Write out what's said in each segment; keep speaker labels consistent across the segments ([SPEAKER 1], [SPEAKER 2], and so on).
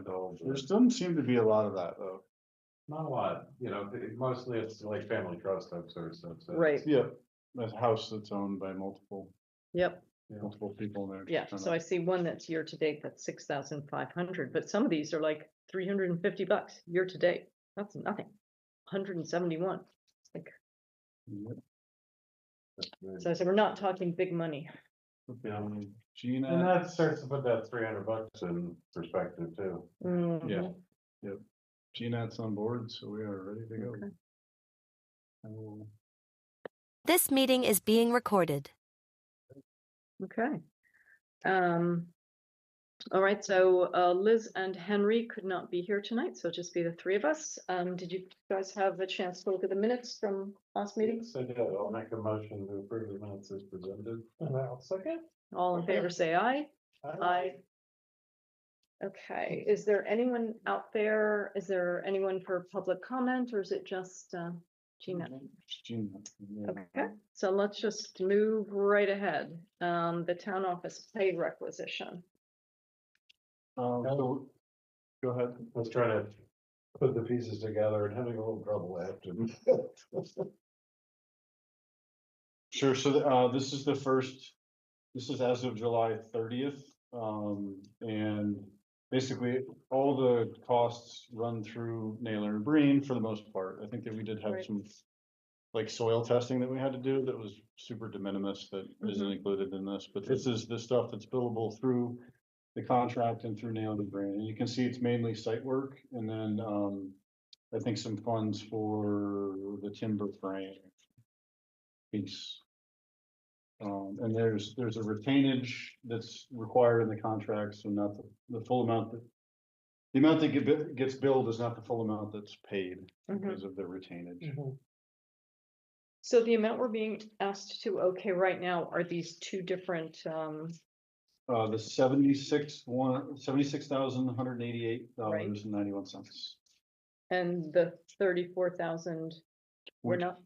[SPEAKER 1] rental.
[SPEAKER 2] There doesn't seem to be a lot of that though.
[SPEAKER 1] Not a lot, you know, mostly it's like family trust type sort of stuff. So
[SPEAKER 3] Right,
[SPEAKER 2] Yeah, a house that's owned by multiple
[SPEAKER 3] yep,
[SPEAKER 2] people there.
[SPEAKER 3] yeah, so I see one that's year to date, that's 6,500, but some of these are like $350 year to date, that's nothing. 171, like, so I said, we're not talking big money.
[SPEAKER 2] Gina.
[SPEAKER 1] And that starts to put that $300 in perspective too.
[SPEAKER 3] Mhm.
[SPEAKER 2] Yeah. Yep. GNAT's on board, so we are ready to go.
[SPEAKER 3] Okay.
[SPEAKER 4] This meeting is being recorded.
[SPEAKER 3] Okay. All right, so Liz and Henry could not be here tonight, so just be the three of us. Did you guys have a chance to look at the minutes from last meeting?
[SPEAKER 1] So yeah, I'll make a motion to approve the minutes as presented.
[SPEAKER 5] And I'll second.
[SPEAKER 3] All in favor, say aye. Aye. Okay, is there anyone out there? Is there anyone for public comment, or is it just Gina?
[SPEAKER 2] Gina. Yeah.
[SPEAKER 3] Okay, so let's just move right ahead. The town office paid requisition.
[SPEAKER 2] So, go ahead.
[SPEAKER 1] I was trying to put the pieces together and having a little trouble after.
[SPEAKER 2] Sure, so this is the first, this is as of July 30th. And basically all the costs run through Naylor and Breen for the most part. I think that we did have
[SPEAKER 3] Right.
[SPEAKER 2] some like soil testing that we had to do that was super de minimis that isn't included in this, but this is the stuff that's billable through the contract and through Naylor and Breen. And you can see it's mainly site work and then I think some funds for the timber frame piece. And there's a retainage that's required in the contract, so not the full amount that. The amount that gets billed is not the full amount that's paid because of the retainage.
[SPEAKER 3] So the amount we're being asked to okay right now are these two different
[SPEAKER 2] The $76,188.91
[SPEAKER 3] and the 34,000 we're
[SPEAKER 2] Which
[SPEAKER 3] not,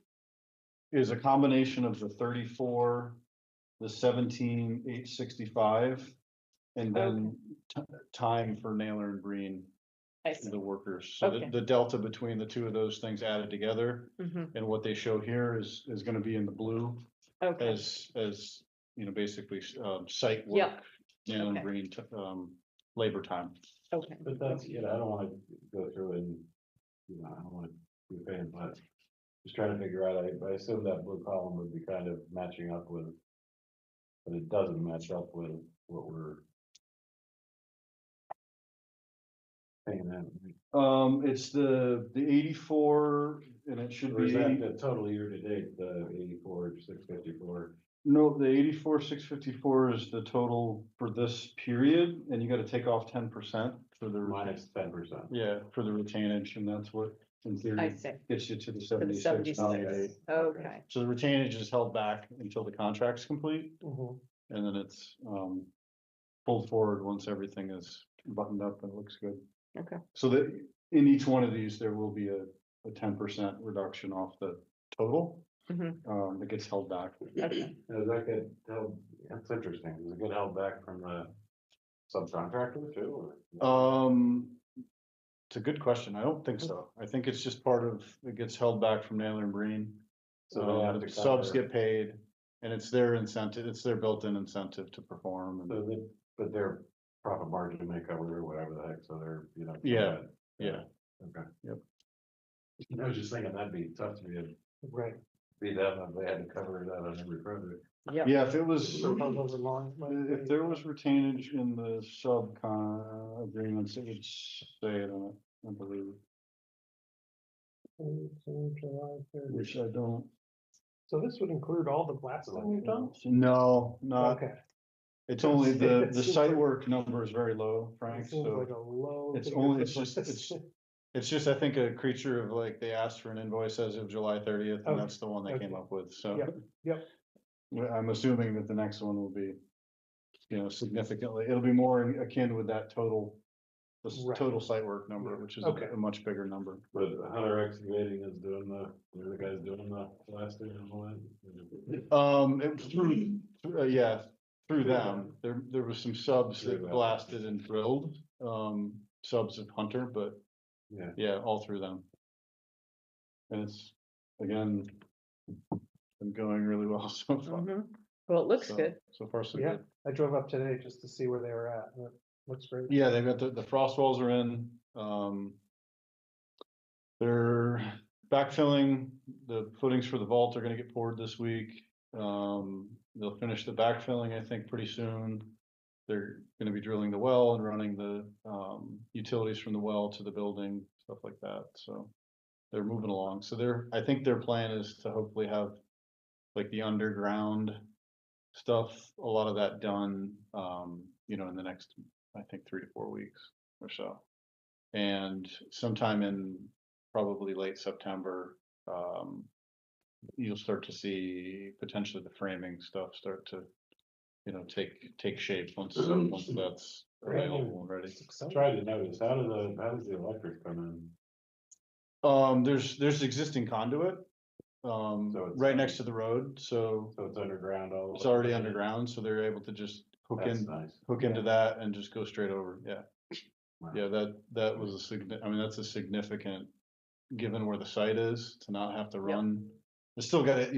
[SPEAKER 2] is a combination of the 34, the 17,865, and then time for Naylor and Breen,
[SPEAKER 3] I see.
[SPEAKER 2] the workers. So
[SPEAKER 3] Okay.
[SPEAKER 2] the delta between the two of those things added together,
[SPEAKER 3] Mhm.
[SPEAKER 2] and what they show here is going to be in the blue
[SPEAKER 3] Okay,
[SPEAKER 2] as you know, basically site work.
[SPEAKER 3] Yeah.
[SPEAKER 2] Naylor and
[SPEAKER 3] Okay.
[SPEAKER 2] Breen labor time.
[SPEAKER 3] okay,
[SPEAKER 1] But that's, you know, I don't want to go through and, you know, I don't want to be a pain, but just trying to figure out, I assume that blue column would be kind of matching up with, but it doesn't match up with what we're paying them.
[SPEAKER 2] It's the 84, and it should
[SPEAKER 1] Or is
[SPEAKER 2] be
[SPEAKER 1] that the total year to date, the 84,654?
[SPEAKER 2] no, the 84,654 is the total for this period, and you got to take off 10% for the
[SPEAKER 1] Minus 10%.
[SPEAKER 2] yeah, for the retainage, and that's what in
[SPEAKER 3] I
[SPEAKER 2] theory
[SPEAKER 3] see.
[SPEAKER 2] gets you to the
[SPEAKER 3] For the
[SPEAKER 2] 76.
[SPEAKER 3] 76. Okay,
[SPEAKER 2] So the retainage is held back until the contract's complete, and then it's pulled forward once everything is buttoned up and looks good.
[SPEAKER 3] okay,
[SPEAKER 2] So that in each one of these, there will be a 10% reduction off the total. That gets held back.
[SPEAKER 3] okay.
[SPEAKER 1] Does that get held, that's interesting, does it get held back from the subcontractor too? Or?
[SPEAKER 2] It's a good question. I don't think so. I think it's just part of, it gets held back from Naylor and Breen.
[SPEAKER 1] So they have
[SPEAKER 2] The
[SPEAKER 1] to
[SPEAKER 2] subs
[SPEAKER 1] cover-
[SPEAKER 2] get paid and it's their incentive, it's their built-in incentive to perform.
[SPEAKER 1] So they, but their profit margin may cover or whatever the heck, so they're, you know.
[SPEAKER 2] Yeah, yeah.
[SPEAKER 1] Okay.
[SPEAKER 2] Yep.
[SPEAKER 1] I was just thinking that'd be tough to be them if they had to cover that on every project.
[SPEAKER 3] Yeah,
[SPEAKER 2] Yeah, if it was,
[SPEAKER 5] So how those are long,
[SPEAKER 2] if there was retainage in the agreements, it would say it on it, I believe, which I don't.
[SPEAKER 5] So this would include all the blasting we've done?
[SPEAKER 2] No, not,
[SPEAKER 5] Okay.
[SPEAKER 2] it's only the
[SPEAKER 5] It seems
[SPEAKER 2] site
[SPEAKER 5] like-
[SPEAKER 2] work number is very low, Frank,
[SPEAKER 5] It seems
[SPEAKER 2] so.
[SPEAKER 5] like a low.
[SPEAKER 2] It's
[SPEAKER 5] figure
[SPEAKER 2] only,
[SPEAKER 5] for
[SPEAKER 2] it's just,
[SPEAKER 5] this.
[SPEAKER 2] it's just, I think a creature of like, they asked for an invoice as of July 30th, and
[SPEAKER 5] Okay,
[SPEAKER 2] that's the one they came
[SPEAKER 5] okay.
[SPEAKER 2] up with, so.
[SPEAKER 5] Yep.
[SPEAKER 2] Well, I'm assuming that the next one will be, you know, significantly, it'll be more akin with that total.
[SPEAKER 5] Right.
[SPEAKER 2] Total site work number, which is
[SPEAKER 5] Okay.
[SPEAKER 2] a much bigger number.
[SPEAKER 1] But Hunter Excavating is doing they're the guys doing the blasting and all that.
[SPEAKER 2] Yeah, through them, there was some subs
[SPEAKER 1] Through
[SPEAKER 2] that
[SPEAKER 1] them.
[SPEAKER 2] blasted and drilled, subs of Hunter, but
[SPEAKER 1] Yeah,
[SPEAKER 2] yeah, all through them. And it's, again, been going really well so far.
[SPEAKER 3] Mhm. Well, it looks
[SPEAKER 2] So-
[SPEAKER 3] good.
[SPEAKER 2] So far, so
[SPEAKER 5] Yeah,
[SPEAKER 2] good.
[SPEAKER 5] I drove up today just to see where they were at, and it looks great.
[SPEAKER 2] Yeah, they've got the frost walls are in, they're backfilling, the footings for the vault are gonna get poured this week. They'll finish the backfilling, I think, pretty soon. They're gonna be drilling the well and running the, utilities from the well to the building, stuff like that, so. They're moving along, so I think their plan is to hopefully have, like, the underground stuff, a lot of that done, in the next, I think, 3 to 4 weeks or so. And sometime in probably late September, you'll start to see potentially the framing stuff start to, take shape once that's available and ready.
[SPEAKER 5] It's exciting.
[SPEAKER 1] tried to notice, how does the electric come in?
[SPEAKER 2] There's existing conduit,
[SPEAKER 1] So it's,
[SPEAKER 2] right next to the road, so
[SPEAKER 1] So it's underground all the way?
[SPEAKER 2] it's already underground, so they're able to just hook
[SPEAKER 1] That's
[SPEAKER 2] in,
[SPEAKER 1] nice.
[SPEAKER 2] hook into that and just go straight over, yeah.
[SPEAKER 1] Wow.
[SPEAKER 2] Yeah, that was that's a significant, given where the site is, to not have to run. It's still got it,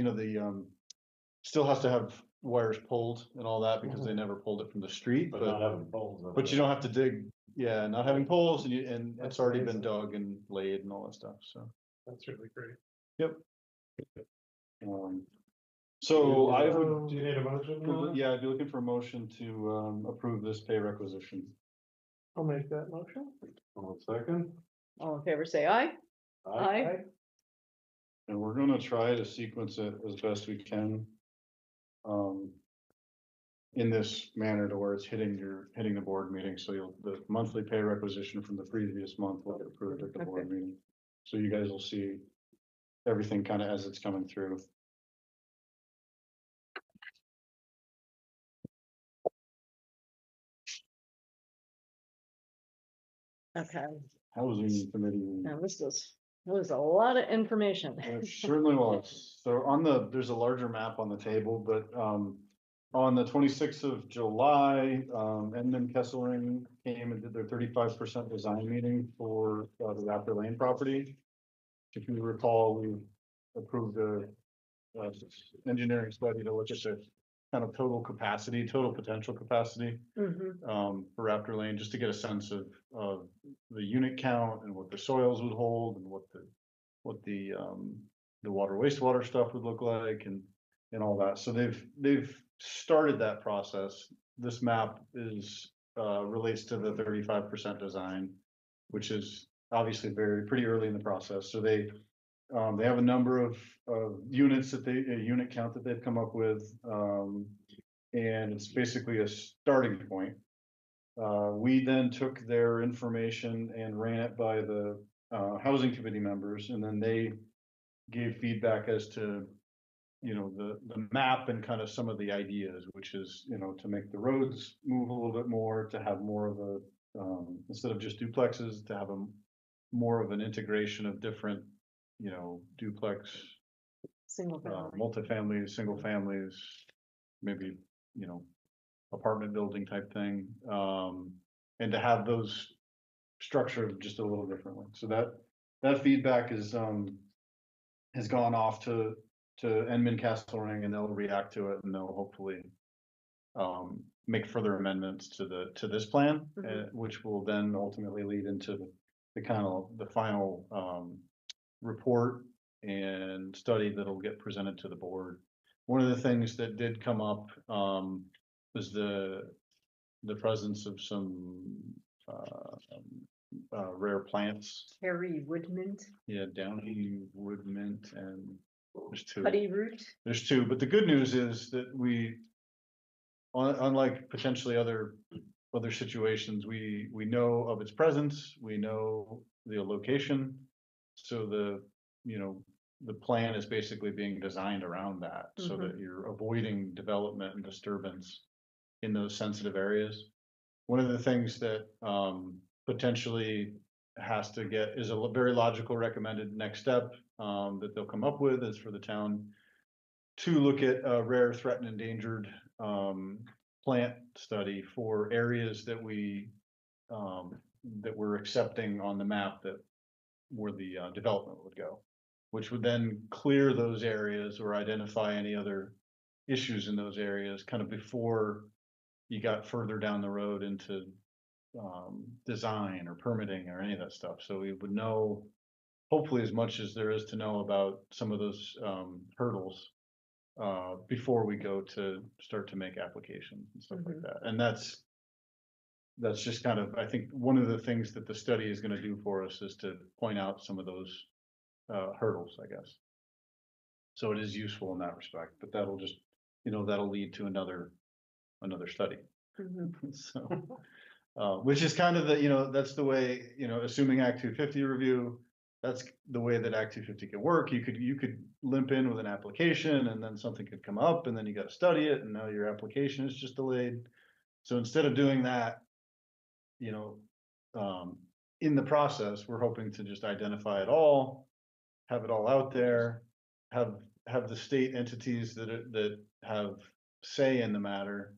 [SPEAKER 2] still has to have wires pulled and all that because they never pulled it from the street,
[SPEAKER 1] But not having poles. over
[SPEAKER 2] but you
[SPEAKER 1] there.
[SPEAKER 2] don't have to dig, yeah, not having poles and
[SPEAKER 5] That's
[SPEAKER 2] it's already been
[SPEAKER 5] amazing.
[SPEAKER 2] dug and laid and all that stuff, so.
[SPEAKER 5] That's really great.
[SPEAKER 2] So I would,
[SPEAKER 5] Do you need a motion? on that?
[SPEAKER 2] yeah, I'd be looking for a motion to approve this pay requisition.
[SPEAKER 5] I'll make that motion.
[SPEAKER 1] 1 second.
[SPEAKER 3] All in favor, say aye. Aye.
[SPEAKER 2] And we're gonna try to sequence it as best we can. In this manner to where it's hitting the board meeting, so the monthly pay requisition from the previous month will get approved at the board meeting. So you guys will see everything kind of as it's coming through.
[SPEAKER 3] Okay,
[SPEAKER 2] Housing committee.
[SPEAKER 3] now this was a lot of information.
[SPEAKER 2] It certainly was. So there's a larger map on the table, but, on the 26th of July, Edmund Kesselring came and did their 35% design meeting for, the Raptor Lane property. If you recall, we approved a, engineering study to look at the kind of total potential capacity,
[SPEAKER 3] Mhm.
[SPEAKER 2] For Raptor Lane, just to get a sense of the unit count and what the soils would hold and what the water wastewater stuff would look like and all that. So they've started that process. This map relates to the 35% design, which is obviously pretty early in the process. So they have a number of units a unit count that they've come up with. And it's basically a starting point. We then took their information and ran it by the housing committee members, and then they gave feedback as to, the map and kind of some of the ideas, which is, to make the roads move a little bit more, to have more of a, instead of just duplexes, to have more of an integration of different, duplex,
[SPEAKER 3] Single family.
[SPEAKER 2] multifamily, single families, maybe, apartment building type thing, and to have those structured just a little differently. So that feedback has gone off to Edmund Kesselring, and they'll react to it, and they'll hopefully make further amendments to this plan, which will then ultimately lead into the final report and study that'll get presented to the board. One of the things that did come up was the presence of some rare plants.
[SPEAKER 3] Harry Woodmint,
[SPEAKER 2] Yeah, downy wood mint, and there's two.
[SPEAKER 3] putty root.
[SPEAKER 2] There's two, but the good news is that unlike potentially other situations, we know of its presence, we know the location. So the plan is basically being designed around that, so that you're avoiding development and disturbance in those sensitive areas. One of the things that potentially is a very logical recommended next step that they'll come up with is for the town to look at a rare, threatened, endangered plant study for areas that we that we're accepting on the map that where the development would go, which would then clear those areas or identify any other issues in those areas kind of before you got further down the road into design or permitting or any of that stuff. So we would know hopefully as much as there is to know about some of those hurdles before we go to start to make applications and stuff like that. And that's just kind of, I think, one of the things that the study is going to do for us is to point out some of those hurdles, I guess. So it is useful in that respect, but that'll just, that'll lead to another study. So, which is kind of the, that's the way, assuming Act 250 review, that's the way that Act 250 can work. You could limp in with an application and then something could come up and then you got to study it and now your application is just delayed. So instead of doing that, in the process, we're hoping to just identify it all, have it all out there, have the state entities that have say in the matter,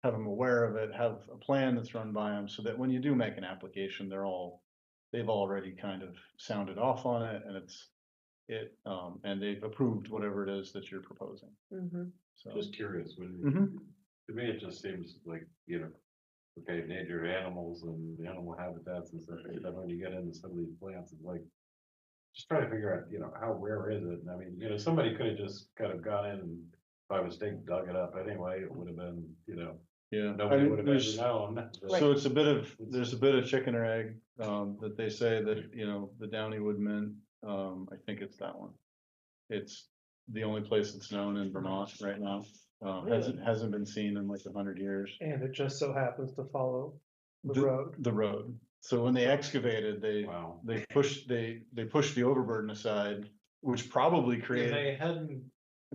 [SPEAKER 2] have them aware of it, have a plan that's run by them, so that when you do make an application, they've already kind of sounded off on it, and and they've approved whatever it is that you're proposing. So
[SPEAKER 1] Just curious, when,
[SPEAKER 2] Mhm.
[SPEAKER 1] to me, it just seems like, okay, native animals and the animal habitats and stuff, but when you get into some of these plants, it's like, just try to figure out, how rare is it? And I mean, somebody could have just kind of gone in and by mistake dug it up anyway, it would have been,
[SPEAKER 2] yeah,
[SPEAKER 1] nobody would have ever known.
[SPEAKER 2] so there's a bit of chicken or egg, that they say that, the Downywood mint, I think it's that one. It's the only place that's known in Vermont right now. Hasn't been seen in like 100 years.
[SPEAKER 5] And it just so happens to follow the road.
[SPEAKER 2] The road. So when they excavated,
[SPEAKER 1] Wow.
[SPEAKER 2] they pushed the overburden aside, which probably
[SPEAKER 1] If
[SPEAKER 2] created,
[SPEAKER 1] they hadn't made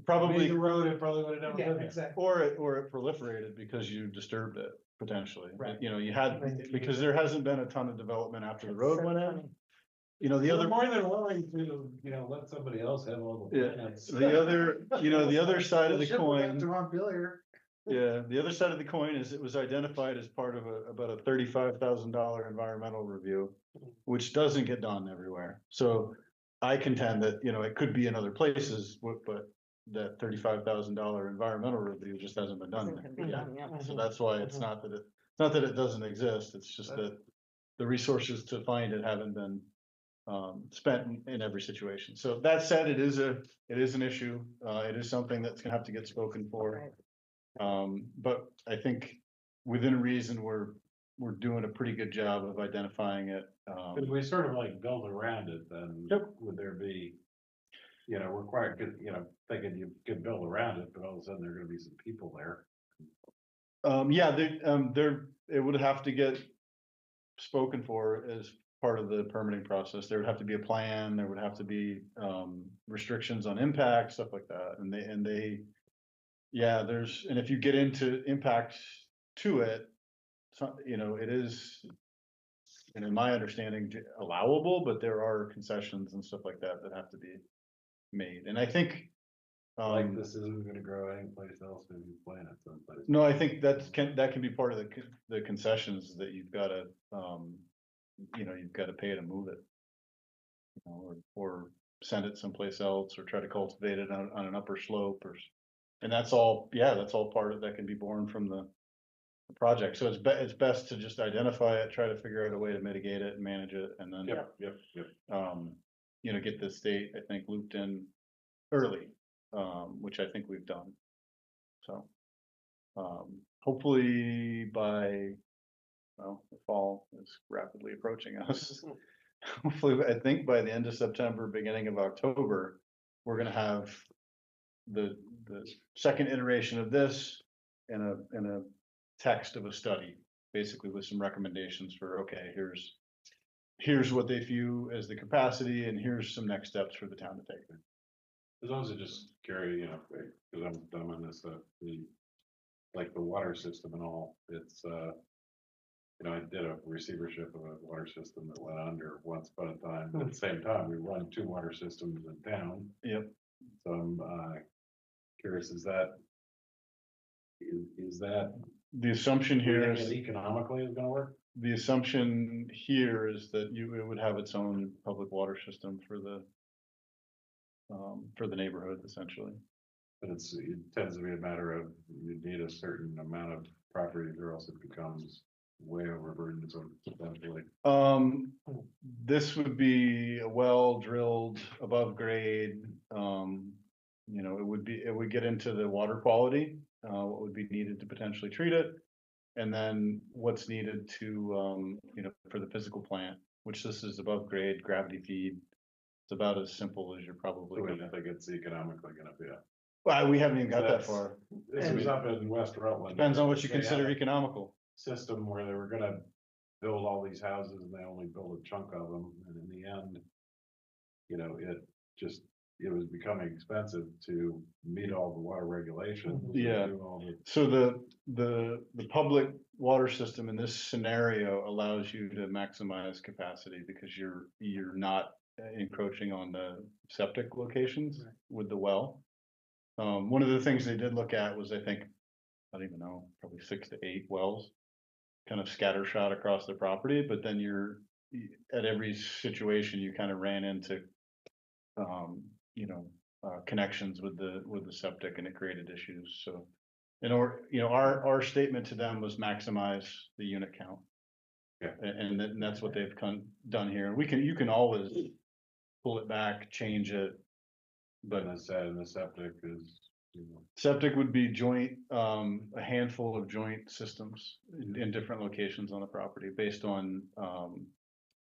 [SPEAKER 2] probably,
[SPEAKER 1] the road, it probably would have never
[SPEAKER 5] Yeah,
[SPEAKER 1] been there.
[SPEAKER 5] exactly.
[SPEAKER 2] or it proliferated because you disturbed it potentially.
[SPEAKER 5] Right.
[SPEAKER 2] You had, because there hasn't been a ton of development after the road went in. The
[SPEAKER 1] They're
[SPEAKER 2] other,
[SPEAKER 1] more than willing to, let somebody else have all the
[SPEAKER 2] yeah,
[SPEAKER 1] plans.
[SPEAKER 2] the other side of the coin.
[SPEAKER 5] Montpelier.
[SPEAKER 2] Yeah, the other side of the coin is it was identified as part of about a $35,000 environmental review, which doesn't get done everywhere. So I contend that, it could be in other places, but that $35,000 environmental review just hasn't been done. So that's why it's not that it doesn't exist. It's just that the resources to find it haven't been spent in every situation. So that said, it is an issue. It is something that's gonna have to get spoken for. But I think within reason, we're doing a pretty good job of identifying it.
[SPEAKER 1] If we sort of like build around it, then
[SPEAKER 2] Yep.
[SPEAKER 1] would there be, we're quite good, thinking you could build around it, but all of a sudden there are gonna be some people there.
[SPEAKER 2] Yeah, it would have to get spoken for as part of the permitting process. There would have to be a plan, there would have to be restrictions on impact, stuff like that, and yeah, and if you get into impact to it, it is, and in my understanding, allowable, but there are concessions and stuff like that have to be made, and I think.
[SPEAKER 1] Like this isn't gonna grow anyplace else in the planet someplace.
[SPEAKER 2] No, I think that can be part of the concessions that you've gotta, you've gotta pay to move it. Or send it someplace else, or try to cultivate it on an upper slope, and that's all part of that can be borne from the project. So it's best to just identify it, try to figure out a way to mitigate it and manage it, and then.
[SPEAKER 1] Yep.
[SPEAKER 2] Get the state, I think, looped in early, which I think we've done. So, hopefully the fall is rapidly approaching us. Hopefully, I think by the end of September, beginning of October, we're gonna have the second iteration of this in a text of a study, basically with some recommendations for, okay, here's what they view as the capacity, and here's some next steps for the town to take.
[SPEAKER 1] As long as I just carry, because I'm dumb on this, like the water system and all, it's, I did a receivership of a water system that went under once upon a time, but at the same time, we run 2 water systems in town.
[SPEAKER 2] Yep.
[SPEAKER 1] So I'm, curious, is that
[SPEAKER 2] The assumption here
[SPEAKER 1] it
[SPEAKER 2] is,
[SPEAKER 1] economically is gonna work?
[SPEAKER 2] the assumption here is that it would have its own public water system for the neighborhood essentially.
[SPEAKER 1] But it tends to be a matter of you need a certain amount of property or else it becomes way overburdened, so potentially.
[SPEAKER 2] This would be a well drilled above grade, you know, it would get into the water quality, what would be needed to potentially treat it. And then what's needed to, you know, for the physical plant, which this is above grade gravity feed. It's about as simple as you're probably
[SPEAKER 1] I
[SPEAKER 2] gonna.
[SPEAKER 1] think it's economically gonna be a.
[SPEAKER 2] Well, we haven't even got that
[SPEAKER 1] That's-
[SPEAKER 2] far.
[SPEAKER 1] This was up in West Rutland.
[SPEAKER 2] Depends on what you
[SPEAKER 1] They had
[SPEAKER 2] consider
[SPEAKER 1] a
[SPEAKER 2] economical.
[SPEAKER 1] System where they were gonna build all these houses and they only built a chunk of them, and in the end. You know, it was becoming expensive to meet all the water regulations.
[SPEAKER 2] Yeah.
[SPEAKER 1] do all the-
[SPEAKER 2] So the public water system in this scenario allows you to maximize capacity because you're not encroaching on the septic locations with the well. One of the things they did look at was, I think, I don't even know, probably 6 to 8 wells. Kind of scattershot across the property, but then at every situation, you kind of ran into, you know, connections with the septic and it created issues, so. You know, our statement to them was maximize the unit count.
[SPEAKER 1] Yeah.
[SPEAKER 2] And that's what they've done here. You can always pull it back, change it. But
[SPEAKER 1] And the septic is, you know,
[SPEAKER 2] septic would be joint, a handful of joint systems in different locations on the property based on,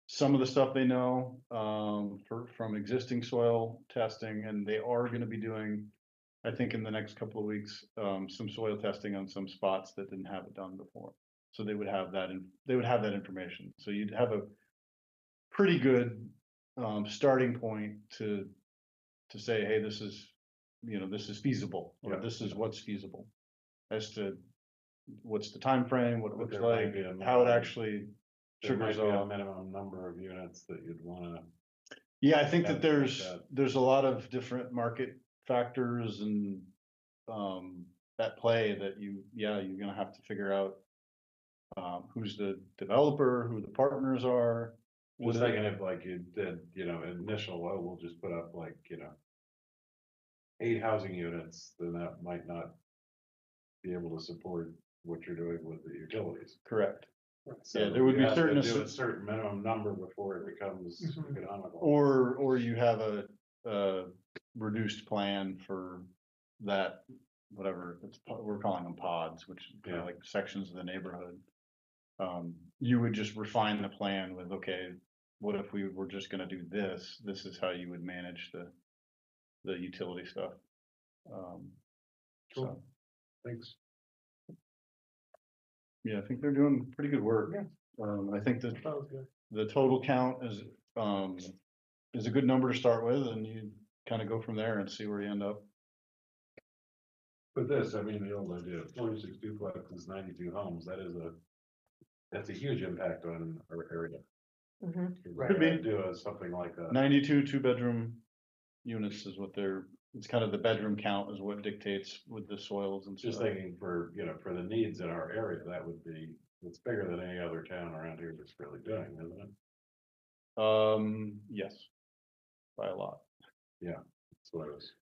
[SPEAKER 2] some of the stuff they know, from existing soil testing, and they are gonna be doing, I think in the next couple of weeks, some soil testing on some spots that didn't have it done before. So they would have that information. So you'd have a pretty good, starting point to say, hey, this is, you know, this is feasible, or
[SPEAKER 1] Yeah.
[SPEAKER 2] this is what's feasible. As to what's the time frame, what it
[SPEAKER 1] But
[SPEAKER 2] looks
[SPEAKER 1] there might
[SPEAKER 2] like,
[SPEAKER 1] be a
[SPEAKER 2] how it
[SPEAKER 1] minimum-
[SPEAKER 2] actually
[SPEAKER 1] there might
[SPEAKER 2] triggers
[SPEAKER 1] be a
[SPEAKER 2] off.
[SPEAKER 1] minimum number of units that you'd wanna.
[SPEAKER 2] Yeah, I think
[SPEAKER 1] Yeah,
[SPEAKER 2] that there's,
[SPEAKER 1] like that.
[SPEAKER 2] there's a lot of different market factors and, at play that you're gonna have to figure out. Who's the developer, who the partners are.
[SPEAKER 1] Was thinking if like you did, you know, initial, well, we'll just put up like, you know. 8 housing units, then that might not. Be able to support what you're doing with the utilities.
[SPEAKER 2] Correct.
[SPEAKER 1] So
[SPEAKER 2] Yeah, there would
[SPEAKER 1] you
[SPEAKER 2] be
[SPEAKER 1] have to
[SPEAKER 2] certain
[SPEAKER 1] do a certain minimum number before it becomes
[SPEAKER 5] Mhm.
[SPEAKER 1] economical.
[SPEAKER 2] Or you have a reduced plan for that, whatever, we're calling them pods, which are kind
[SPEAKER 1] Yeah.
[SPEAKER 2] of like sections of the neighborhood. You would just refine the plan with, okay, what if we were just gonna do this? This is how you would manage the utility stuff. So,
[SPEAKER 1] Cool. Thanks.
[SPEAKER 2] yeah, I think they're doing pretty good work.
[SPEAKER 5] Yeah.
[SPEAKER 2] I think that
[SPEAKER 5] That was good.
[SPEAKER 2] the total count is a good number to start with, and you kind of go from there and see where you end up.
[SPEAKER 1] But this, I mean, the old idea, 46 duplexes, 92 homes, that's a huge impact on our area.
[SPEAKER 3] Mhm.
[SPEAKER 2] Could be.
[SPEAKER 1] Do something like that.
[SPEAKER 2] 92 2-bedroom units is what it's kind of the bedroom count is what dictates with the soils and
[SPEAKER 1] Just
[SPEAKER 2] stuff.
[SPEAKER 1] thinking for, you know, for the needs in our area, that would be, it's bigger than any other town around here that's really doing, isn't it?
[SPEAKER 2] Yes. By a lot,
[SPEAKER 1] That's what I was.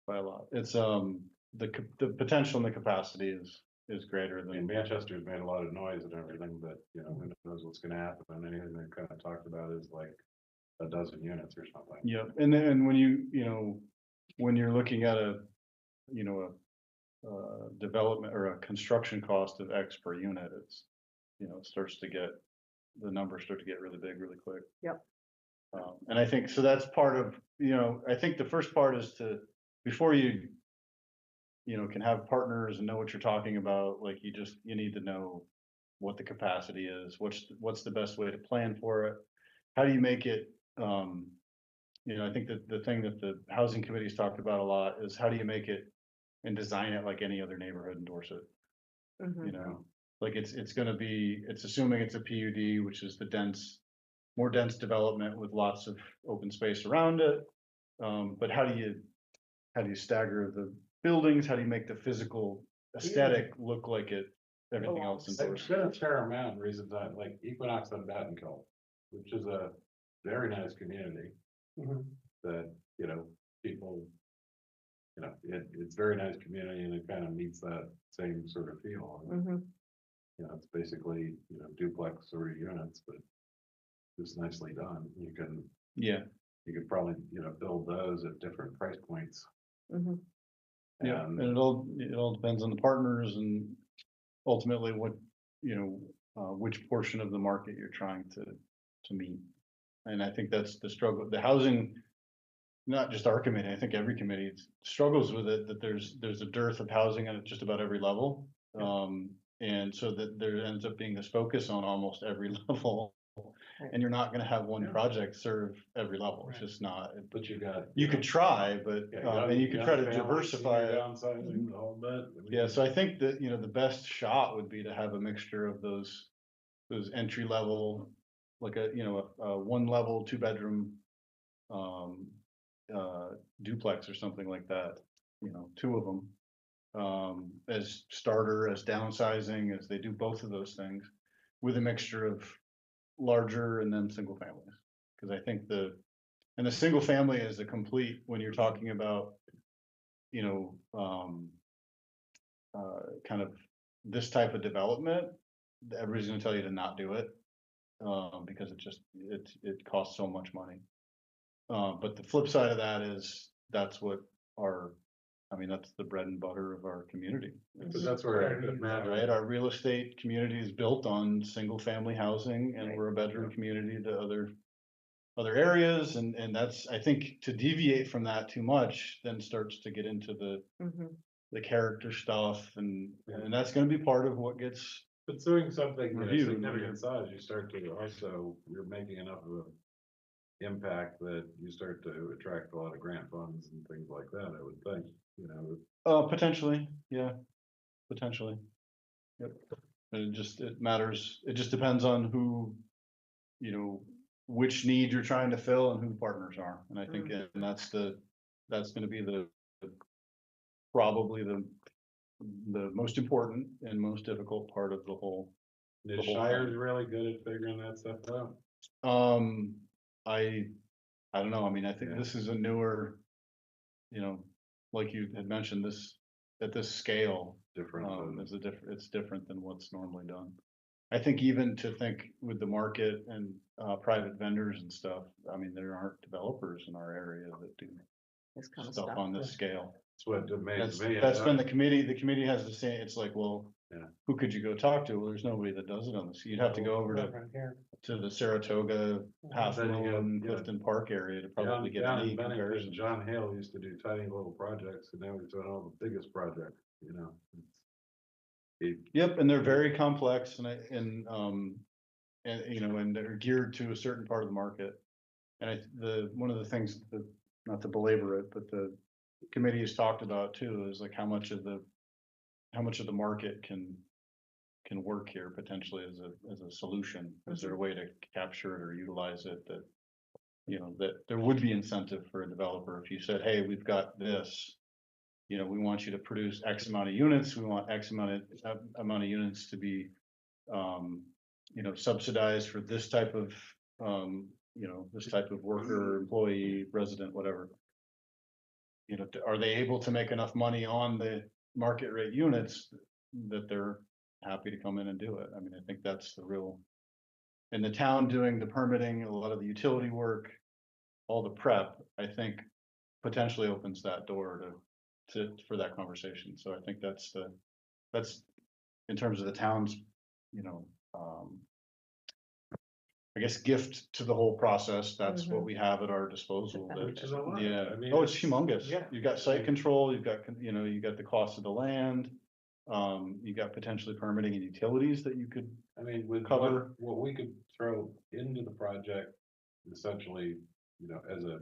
[SPEAKER 2] by a lot. It's, the potential and the capacity is greater
[SPEAKER 1] I mean,
[SPEAKER 2] than,
[SPEAKER 1] Manchester's made a lot of noise and everything, but, you know, who knows what's gonna happen, and anything they've kind of talked about is like a dozen units or something.
[SPEAKER 2] yeah, and then when when you're looking at a development or a construction cost of X per unit, it's, the numbers start to get really big really quick.
[SPEAKER 3] Yep.
[SPEAKER 2] And I think, so that's part of, I think the first part is before you can have partners and know what you're talking about, like you need to know what the capacity is, what's the best way to plan for it? How do you make it, I think that the thing that the housing committee's talked about a lot is how do you make it and design it like any other neighborhood in Dorset?
[SPEAKER 3] Mhm.
[SPEAKER 2] Like it's assuming it's a PUD, which is more dense development with lots of open space around it. But how do you stagger the buildings? How do you make the physical aesthetic look like it everything else in
[SPEAKER 1] There's
[SPEAKER 2] Dorset.
[SPEAKER 1] been a fair amount of reasons, like Equinox on Battenkill, which is a very nice community
[SPEAKER 5] Mhm.
[SPEAKER 1] that, people, it's very nice community and it kind of meets that same sort of feel.
[SPEAKER 3] Mhm.
[SPEAKER 1] It's basically, duplex sort of units, but just nicely done.
[SPEAKER 2] Yeah,
[SPEAKER 1] You could probably, build those at different price points.
[SPEAKER 3] Mhm.
[SPEAKER 2] yeah,
[SPEAKER 1] And
[SPEAKER 2] and it all depends on the partners and ultimately what, which portion of the market you're trying to meet. And I think that's the struggle, the housing, not just our committee, I think every committee struggles with it, that there's a dearth of housing at just about every level. And so that there ends up being this focus on almost every level.
[SPEAKER 3] Right.
[SPEAKER 2] And you're not gonna have one
[SPEAKER 1] Yeah.
[SPEAKER 2] project serve every level, it's
[SPEAKER 5] Right.
[SPEAKER 2] just not,
[SPEAKER 1] but you got.
[SPEAKER 2] you could try, but, and you could try to diversify it.
[SPEAKER 1] Downsizing the whole bit.
[SPEAKER 2] Yeah, so I think that, the best shot would be to have a mixture of those entry level, like a 1 level, 2 bedroom. Duplex or something like that, 2 of them. As starter, as downsizing, as they do both of those things. With a mixture of larger and then single families. Cause I think and the single family is a complete, when you're talking about, kind of this type of development, everybody's gonna tell you to not do it. Because it costs so much money. But the flip side of that is, that's the bread and butter of our community.
[SPEAKER 1] But that's where I could imagine.
[SPEAKER 2] Right, our real estate community is built on single family housing and
[SPEAKER 3] Right.
[SPEAKER 2] we're a bedroom community to other areas and that's, I think, to deviate from that too much, then starts to get into
[SPEAKER 3] Mhm.
[SPEAKER 2] the character stuff and that's gonna be part of what gets.
[SPEAKER 1] But doing something,
[SPEAKER 2] Reviewed.
[SPEAKER 1] significant size, you start to also, you're making enough of an impact that you start to attract a lot of grant funds and things like that, I would think,
[SPEAKER 2] Potentially, yeah, potentially. Yep. And it matters, it just depends on who, which need you're trying to fill and who partners are. And I think, and that's gonna be probably the most important and most difficult part of the whole.
[SPEAKER 1] The
[SPEAKER 2] The whole
[SPEAKER 1] Shire's
[SPEAKER 2] thing.
[SPEAKER 1] really good at figuring that stuff out.
[SPEAKER 2] I don't know, I mean, I think
[SPEAKER 1] Yeah.
[SPEAKER 2] this is a newer, like you had mentioned, at this scale.
[SPEAKER 1] Different than-
[SPEAKER 2] It's different than what's normally done. I think even to think with the market and private vendors and stuff, I mean, there aren't developers in our area that do
[SPEAKER 3] This kind of
[SPEAKER 2] stuff
[SPEAKER 3] stuff.
[SPEAKER 2] on this scale.
[SPEAKER 1] That's what amazes me.
[SPEAKER 2] That's been the committee has the same, it's like, well,
[SPEAKER 1] Yeah.
[SPEAKER 2] who could you go talk to? Well, there's nobody that does it on this. You'd have to go over
[SPEAKER 5] Right here.
[SPEAKER 2] to the Saratoga, Half
[SPEAKER 1] Then you
[SPEAKER 2] Moon,
[SPEAKER 1] go,
[SPEAKER 2] Clifton Park area to probably get
[SPEAKER 1] Down
[SPEAKER 2] any
[SPEAKER 1] in Bennington,
[SPEAKER 2] comparison.
[SPEAKER 1] John Hale used to do tiny little projects and now he's doing all the biggest projects,
[SPEAKER 2] Yep, and they're very complex and and they're geared to a certain part of the market. And one of the things that, not to belabor it, but the committee has talked about too, is like how much of the market can work here potentially as a solution. Is there a way to capture it or utilize it that, that there would be incentive for a developer if you said, hey, we've got this. We want you to produce X amount of units, we want X amount of units to be, subsidized for this type of, worker, employee, resident, whatever. Are they able to make enough money on the market rate units that they're happy to come in and do it? I mean, I think that's the real. And the town doing the permitting, a lot of the utility work, all the prep, I think potentially opens that door for that conversation. So I think that's in terms of the town's, I guess gift to the whole process. That's what we have at our disposal.
[SPEAKER 1] Which is a lot.
[SPEAKER 2] Yeah.
[SPEAKER 1] I mean,
[SPEAKER 2] Oh, it's humongous.
[SPEAKER 5] Yeah.
[SPEAKER 2] You've got site control, you've got, you got the cost of the land. You got potentially permitting and utilities that you could.
[SPEAKER 1] I mean, with
[SPEAKER 2] Cover.
[SPEAKER 1] what we could throw into the project, essentially, as a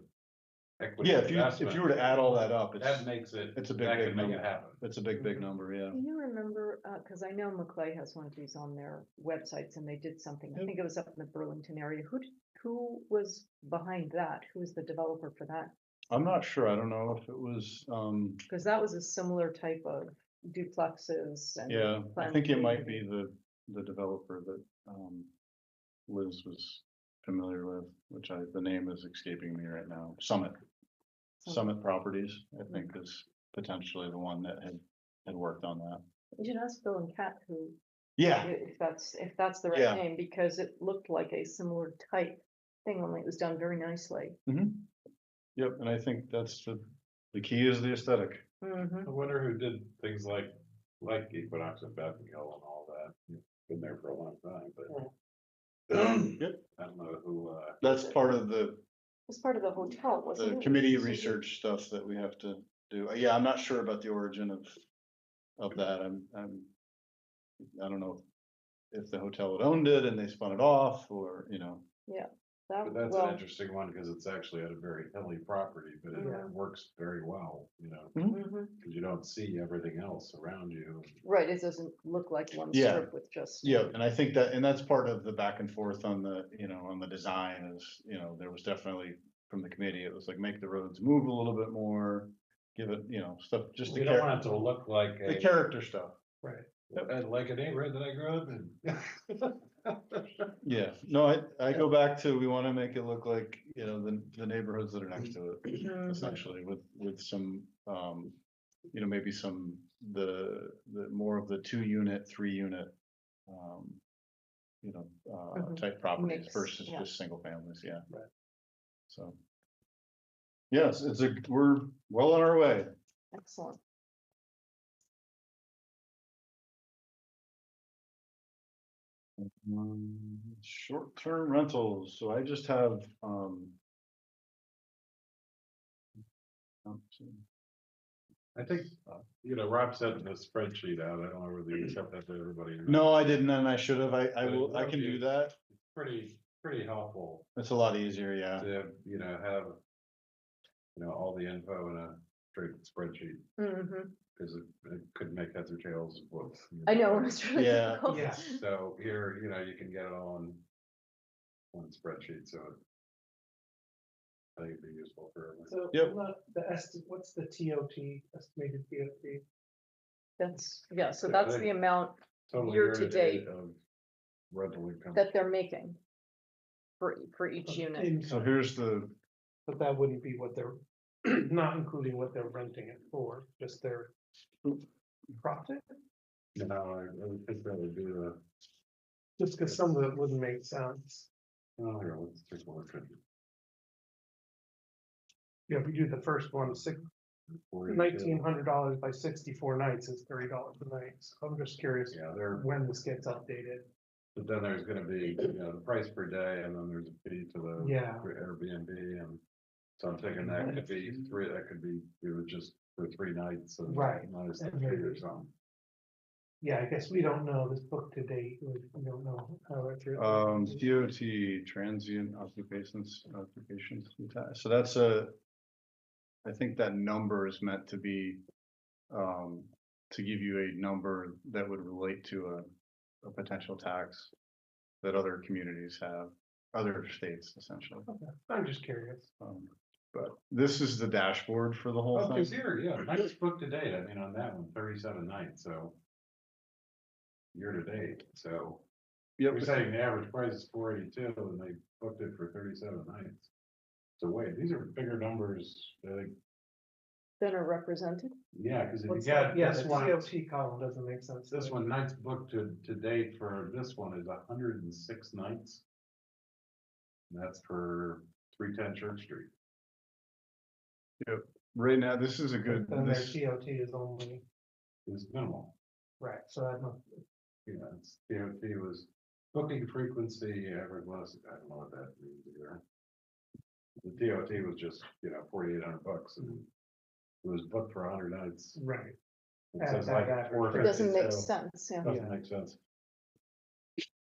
[SPEAKER 1] equity
[SPEAKER 2] Yeah, if
[SPEAKER 1] investment,
[SPEAKER 2] you were to add all that up,
[SPEAKER 1] that makes it.
[SPEAKER 2] it's a big,
[SPEAKER 1] that
[SPEAKER 2] big
[SPEAKER 1] can make it
[SPEAKER 2] number.
[SPEAKER 1] happen.
[SPEAKER 2] It's a big number, yeah.
[SPEAKER 3] Do you remember, cause I know Maclay has one of these on their websites and they did something, I think it was up in the Burlington area. Who was behind that? Who was the developer for that?
[SPEAKER 2] I'm not sure. I don't know if it was,
[SPEAKER 3] Cause that was a similar type of duplexes and.
[SPEAKER 2] Yeah, I
[SPEAKER 3] planned
[SPEAKER 2] think it might
[SPEAKER 3] community.
[SPEAKER 2] be the developer that, Liz was familiar with, which the name is escaping me right now. Summit Properties, I think is potentially the one that had worked on that.
[SPEAKER 3] You should ask Bill and Kat who,
[SPEAKER 2] Yeah,
[SPEAKER 3] if that's the
[SPEAKER 2] Yeah.
[SPEAKER 3] right name, because it looked like a similar type thing, only it was done very nicely.
[SPEAKER 2] yep, and I think that's the key is the aesthetic.
[SPEAKER 3] Mhm.
[SPEAKER 1] I wonder who did things like Equinox and Bethany Hill and all that. Been there for a long time, but.
[SPEAKER 2] Yep.
[SPEAKER 1] I don't know who,
[SPEAKER 2] That's part of the
[SPEAKER 3] It's part of the hotel, wasn't it?
[SPEAKER 2] committee
[SPEAKER 3] So they-
[SPEAKER 2] research stuff that we have to do. Yeah, I'm not sure about the origin of that. I don't know if the hotel had owned it and they spun it off or,
[SPEAKER 1] but that's an
[SPEAKER 3] well,
[SPEAKER 1] interesting one because it's actually at a very hilly property, but it
[SPEAKER 3] Yeah.
[SPEAKER 1] works very well,
[SPEAKER 3] mhm.
[SPEAKER 1] because you don't see everything else around you.
[SPEAKER 3] Right, it doesn't look like one
[SPEAKER 2] Yeah.
[SPEAKER 3] strip with just.
[SPEAKER 2] yeah, and I think that's part of the back and forth on on the design is, there was definitely from the committee, it was like, make the roads move a little bit more, give it, stuff, just
[SPEAKER 1] We don't want it to look like
[SPEAKER 2] the
[SPEAKER 1] a,
[SPEAKER 2] character stuff.
[SPEAKER 5] Right.
[SPEAKER 1] like a neighborhood that I grew up in.
[SPEAKER 2] Yeah, no, I go back to, we want to make it look like, the neighborhoods that are next to it,
[SPEAKER 3] Mhm.
[SPEAKER 2] essentially, with some, maybe some, the more of the 2-unit, 3-unit,
[SPEAKER 3] Mhm.
[SPEAKER 2] type properties
[SPEAKER 3] Mix,
[SPEAKER 2] versus
[SPEAKER 3] yeah.
[SPEAKER 2] just single families, yeah.
[SPEAKER 5] Right.
[SPEAKER 2] So. Yes, we're well on our way.
[SPEAKER 3] Excellent.
[SPEAKER 2] Short-term rentals, so I just have,
[SPEAKER 1] I think, Rob sent the spreadsheet out. I don't know whether you sent that to everybody. or not.
[SPEAKER 2] no, I didn't, and I should have, I
[SPEAKER 1] But
[SPEAKER 2] will, I can
[SPEAKER 1] you-
[SPEAKER 2] do that.
[SPEAKER 1] Pretty helpful
[SPEAKER 2] It's a lot easier, yeah.
[SPEAKER 1] to, have, all the info in a straight spreadsheet,
[SPEAKER 3] Mhm.
[SPEAKER 1] because it could make heads or tails of what.
[SPEAKER 3] I know, it's really
[SPEAKER 2] Yeah.
[SPEAKER 3] difficult.
[SPEAKER 5] Yeah.
[SPEAKER 1] So here, you can get it all in one spreadsheet, so I think it'd be useful for everyone.
[SPEAKER 5] So
[SPEAKER 2] Yep.
[SPEAKER 5] what's the TOT, estimated TOT?
[SPEAKER 3] So that's the amount
[SPEAKER 1] Total
[SPEAKER 3] year to date
[SPEAKER 1] of rental income.
[SPEAKER 3] that they're making for each unit.
[SPEAKER 2] So here's
[SPEAKER 5] But that wouldn't be what they're, not including what they're renting it for, just their profit?
[SPEAKER 1] I would think that would be the,
[SPEAKER 5] Just because some of it wouldn't make sense.
[SPEAKER 1] here, let's take a look at it.
[SPEAKER 5] Yeah, if we do the first one, $1,900 by 64 nights is $30 a night. So I'm just curious
[SPEAKER 1] Yeah, they're,
[SPEAKER 5] when this gets updated.
[SPEAKER 1] but then there's gonna be, the price per day, and then there's a fee to the
[SPEAKER 5] Yeah.
[SPEAKER 1] for Airbnb, and so I'm thinking that could be three, it was just for 3 nights. And
[SPEAKER 5] Right.
[SPEAKER 1] minus the
[SPEAKER 5] And
[SPEAKER 1] fee or
[SPEAKER 5] maybe-
[SPEAKER 1] something.
[SPEAKER 5] Yeah, I guess we don't know this book to date. We don't know how it's written.
[SPEAKER 2] DOT, transient occupations. So that's I think that number is meant to be, to give you a number that would relate to a potential tax that other communities have, other states essentially.
[SPEAKER 5] Okay, I'm just curious.
[SPEAKER 2] But this is the dashboard for the whole
[SPEAKER 1] Oh,
[SPEAKER 2] thing.
[SPEAKER 1] cause here, nights booked to date, on that one, 37 nights, so. Year to date, so.
[SPEAKER 2] Yep.
[SPEAKER 1] You're saying the average price is 482 and they booked it for 37 nights. So wait, these are bigger numbers,
[SPEAKER 3] That are represented.
[SPEAKER 1] yeah, cause if you
[SPEAKER 5] What's
[SPEAKER 1] got
[SPEAKER 5] that? Yeah,
[SPEAKER 1] this
[SPEAKER 5] the
[SPEAKER 1] one,
[SPEAKER 5] TOT column doesn't make sense.
[SPEAKER 1] this one, nights booked to date for this one is 106 nights. And that's for 310 Church Street.
[SPEAKER 2] Right now, this is a good,
[SPEAKER 5] Then their
[SPEAKER 2] this,
[SPEAKER 5] TOT is only,
[SPEAKER 1] It's minimal,
[SPEAKER 5] right, so I don't,
[SPEAKER 1] it's DOT was booking frequency, average less, I don't know what that means either. The DOT was just, $4,800 and it was booked for 100 nights.
[SPEAKER 5] right.
[SPEAKER 1] It says
[SPEAKER 5] That
[SPEAKER 1] like
[SPEAKER 5] average.
[SPEAKER 1] 450,
[SPEAKER 3] It doesn't make
[SPEAKER 1] so
[SPEAKER 3] sense, yeah.
[SPEAKER 1] Doesn't make sense.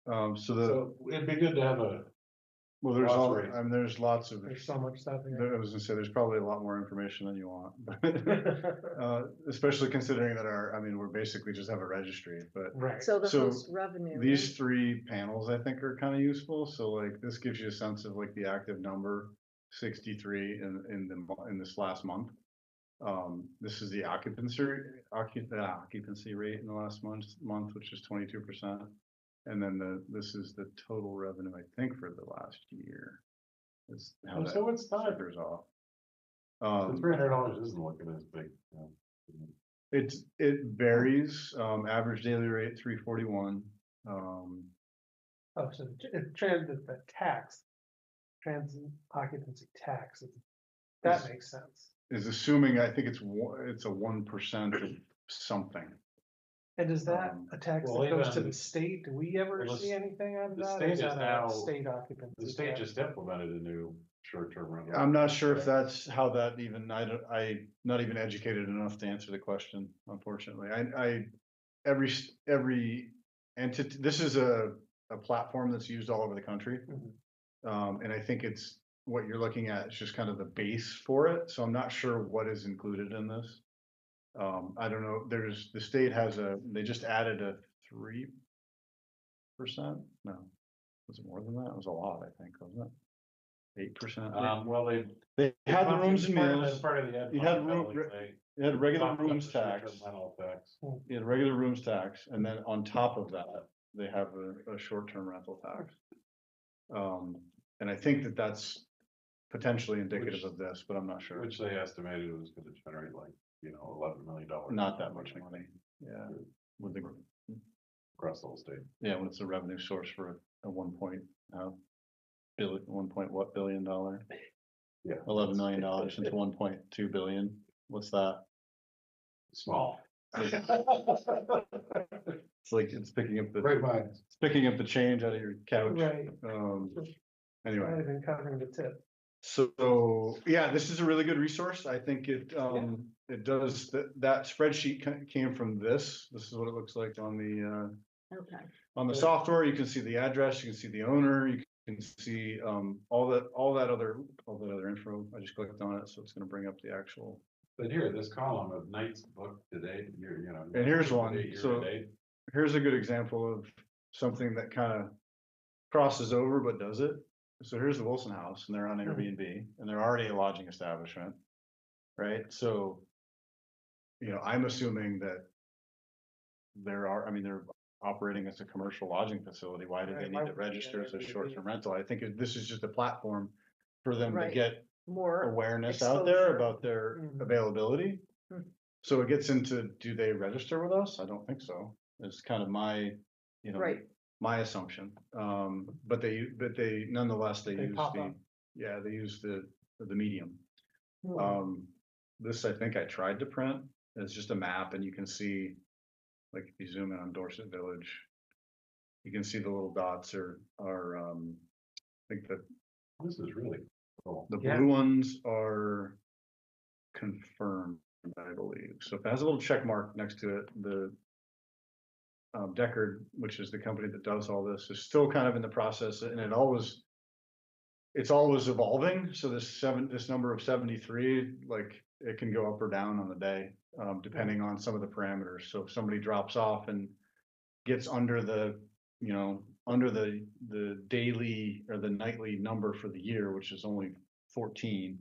[SPEAKER 2] so
[SPEAKER 1] So it'd be good to have a,
[SPEAKER 2] well, there's
[SPEAKER 1] lots of rates.
[SPEAKER 2] there's lots of,
[SPEAKER 5] There's so much stuff in
[SPEAKER 2] I was gonna say, there's probably a lot more information than you want. Especially considering that we're basically just have a registry, but
[SPEAKER 5] Right.
[SPEAKER 3] So the
[SPEAKER 2] So
[SPEAKER 3] host revenue.
[SPEAKER 2] these
[SPEAKER 3] right?
[SPEAKER 2] 3 panels, I think, are kind of useful. So like, this gives you a sense of like the active number, 63 in this last month. This is the occupancy rate in the last month, which is 22%. And then this is the total revenue, I think, for the last year. Is how
[SPEAKER 1] Oh,
[SPEAKER 2] that
[SPEAKER 1] so it's not,
[SPEAKER 2] figures off.
[SPEAKER 1] the $300 isn't looking as big.
[SPEAKER 2] It varies, average daily rate 341.
[SPEAKER 5] Oh, so the tax, transit occupancy tax, that makes sense.
[SPEAKER 2] Is assuming, I think it's a 1% of something.
[SPEAKER 5] And is that a tax
[SPEAKER 1] well,
[SPEAKER 5] that goes to
[SPEAKER 1] even-
[SPEAKER 5] the state? Do we ever
[SPEAKER 1] well, the
[SPEAKER 5] see anything on
[SPEAKER 1] the
[SPEAKER 5] that?
[SPEAKER 1] state
[SPEAKER 5] Is
[SPEAKER 1] is
[SPEAKER 5] that a
[SPEAKER 1] now-
[SPEAKER 5] state occupancy?
[SPEAKER 1] The state
[SPEAKER 5] tax?
[SPEAKER 1] just implemented a new short-term rental.
[SPEAKER 2] I'm not sure if that's how that even, I'm not even educated enough to answer the question, unfortunately. Every entity, this is a platform that's used all over the country.
[SPEAKER 5] Mhm.
[SPEAKER 2] And I think it's, what you're looking at is just kind of the base for it, so I'm not sure what is included in this. I don't know, the state has they just added a 3%? No, was it more than that? It was a lot, I think, wasn't it? 8%?
[SPEAKER 1] Well,
[SPEAKER 2] They had the rooms and meals,
[SPEAKER 1] Part of the ed
[SPEAKER 2] you had
[SPEAKER 1] fund,
[SPEAKER 2] room- you had regular
[SPEAKER 1] bumped up
[SPEAKER 2] rooms
[SPEAKER 1] the short-term
[SPEAKER 2] tax,
[SPEAKER 1] rental tax.
[SPEAKER 2] you had regular rooms tax, and then on top of that, they have a short-term rental tax. And I think that's potentially indicative
[SPEAKER 1] Which-
[SPEAKER 2] of this, but I'm not sure.
[SPEAKER 1] Which they estimated was gonna generate like, $11 million.
[SPEAKER 2] Not that much money, yeah, with the,
[SPEAKER 1] Across the whole state.
[SPEAKER 2] yeah, when it's a revenue source for a 1 billion dollar,
[SPEAKER 1] Yeah.
[SPEAKER 2] $11 million into 1.2 billion, what's that?
[SPEAKER 1] Small.
[SPEAKER 2] It's like, it's picking up
[SPEAKER 1] Great minds.
[SPEAKER 2] it's picking up the change out of your couch.
[SPEAKER 5] Right,
[SPEAKER 2] Anyway.
[SPEAKER 5] might have been covering the tip.
[SPEAKER 2] So, yeah, this is a really good resource. I think it does, that spreadsheet came from this. This is what it looks like on
[SPEAKER 3] Okay.
[SPEAKER 2] the software. You can see the address, you can see the owner, you can see, all that other info. I just clicked on it, so it's gonna bring up the actual.
[SPEAKER 1] But here, this column of nights booked today,
[SPEAKER 2] And here's one,
[SPEAKER 1] year to
[SPEAKER 2] so-
[SPEAKER 1] date.
[SPEAKER 2] Here's a good example of something that kind of crosses over but does it. So here's the Wilson House, and they're on Airbnb, and they're already a lodging establishment, right? So, I'm assuming that they're operating as a commercial lodging facility. Why do they
[SPEAKER 5] Right, why
[SPEAKER 2] need to
[SPEAKER 5] would they be
[SPEAKER 2] register
[SPEAKER 5] an
[SPEAKER 2] as a
[SPEAKER 5] Airbnb?
[SPEAKER 2] short-term rental? I think this is just a platform for them to
[SPEAKER 3] Right.
[SPEAKER 2] get
[SPEAKER 3] More,
[SPEAKER 2] awareness out there
[SPEAKER 3] exposure.
[SPEAKER 2] about their
[SPEAKER 5] Mhm.
[SPEAKER 2] availability.
[SPEAKER 3] Hmm.
[SPEAKER 2] So it gets into, do they register with us? I don't think so. It's kind of my,
[SPEAKER 3] right,
[SPEAKER 2] my assumption. But they nonetheless, they
[SPEAKER 5] They
[SPEAKER 2] use
[SPEAKER 5] pop up.
[SPEAKER 2] they use the medium.
[SPEAKER 3] Hmm.
[SPEAKER 2] This, I think I tried to print. It's just a map, and you can see, like, if you zoom in on Dorset Village, you can see the little dots are, I think that
[SPEAKER 1] This is really cool.
[SPEAKER 2] the
[SPEAKER 5] Yeah.
[SPEAKER 2] blue ones are confirmed, I believe. So if it has a little check mark next to it, the Deckard, which is the company that does all this, is still kind of in the process, and it's always evolving. So this number of 73, like, it can go up or down on the day, depending on some of the parameters. So if somebody drops off and gets under the daily or the nightly number for the year, which is only 14.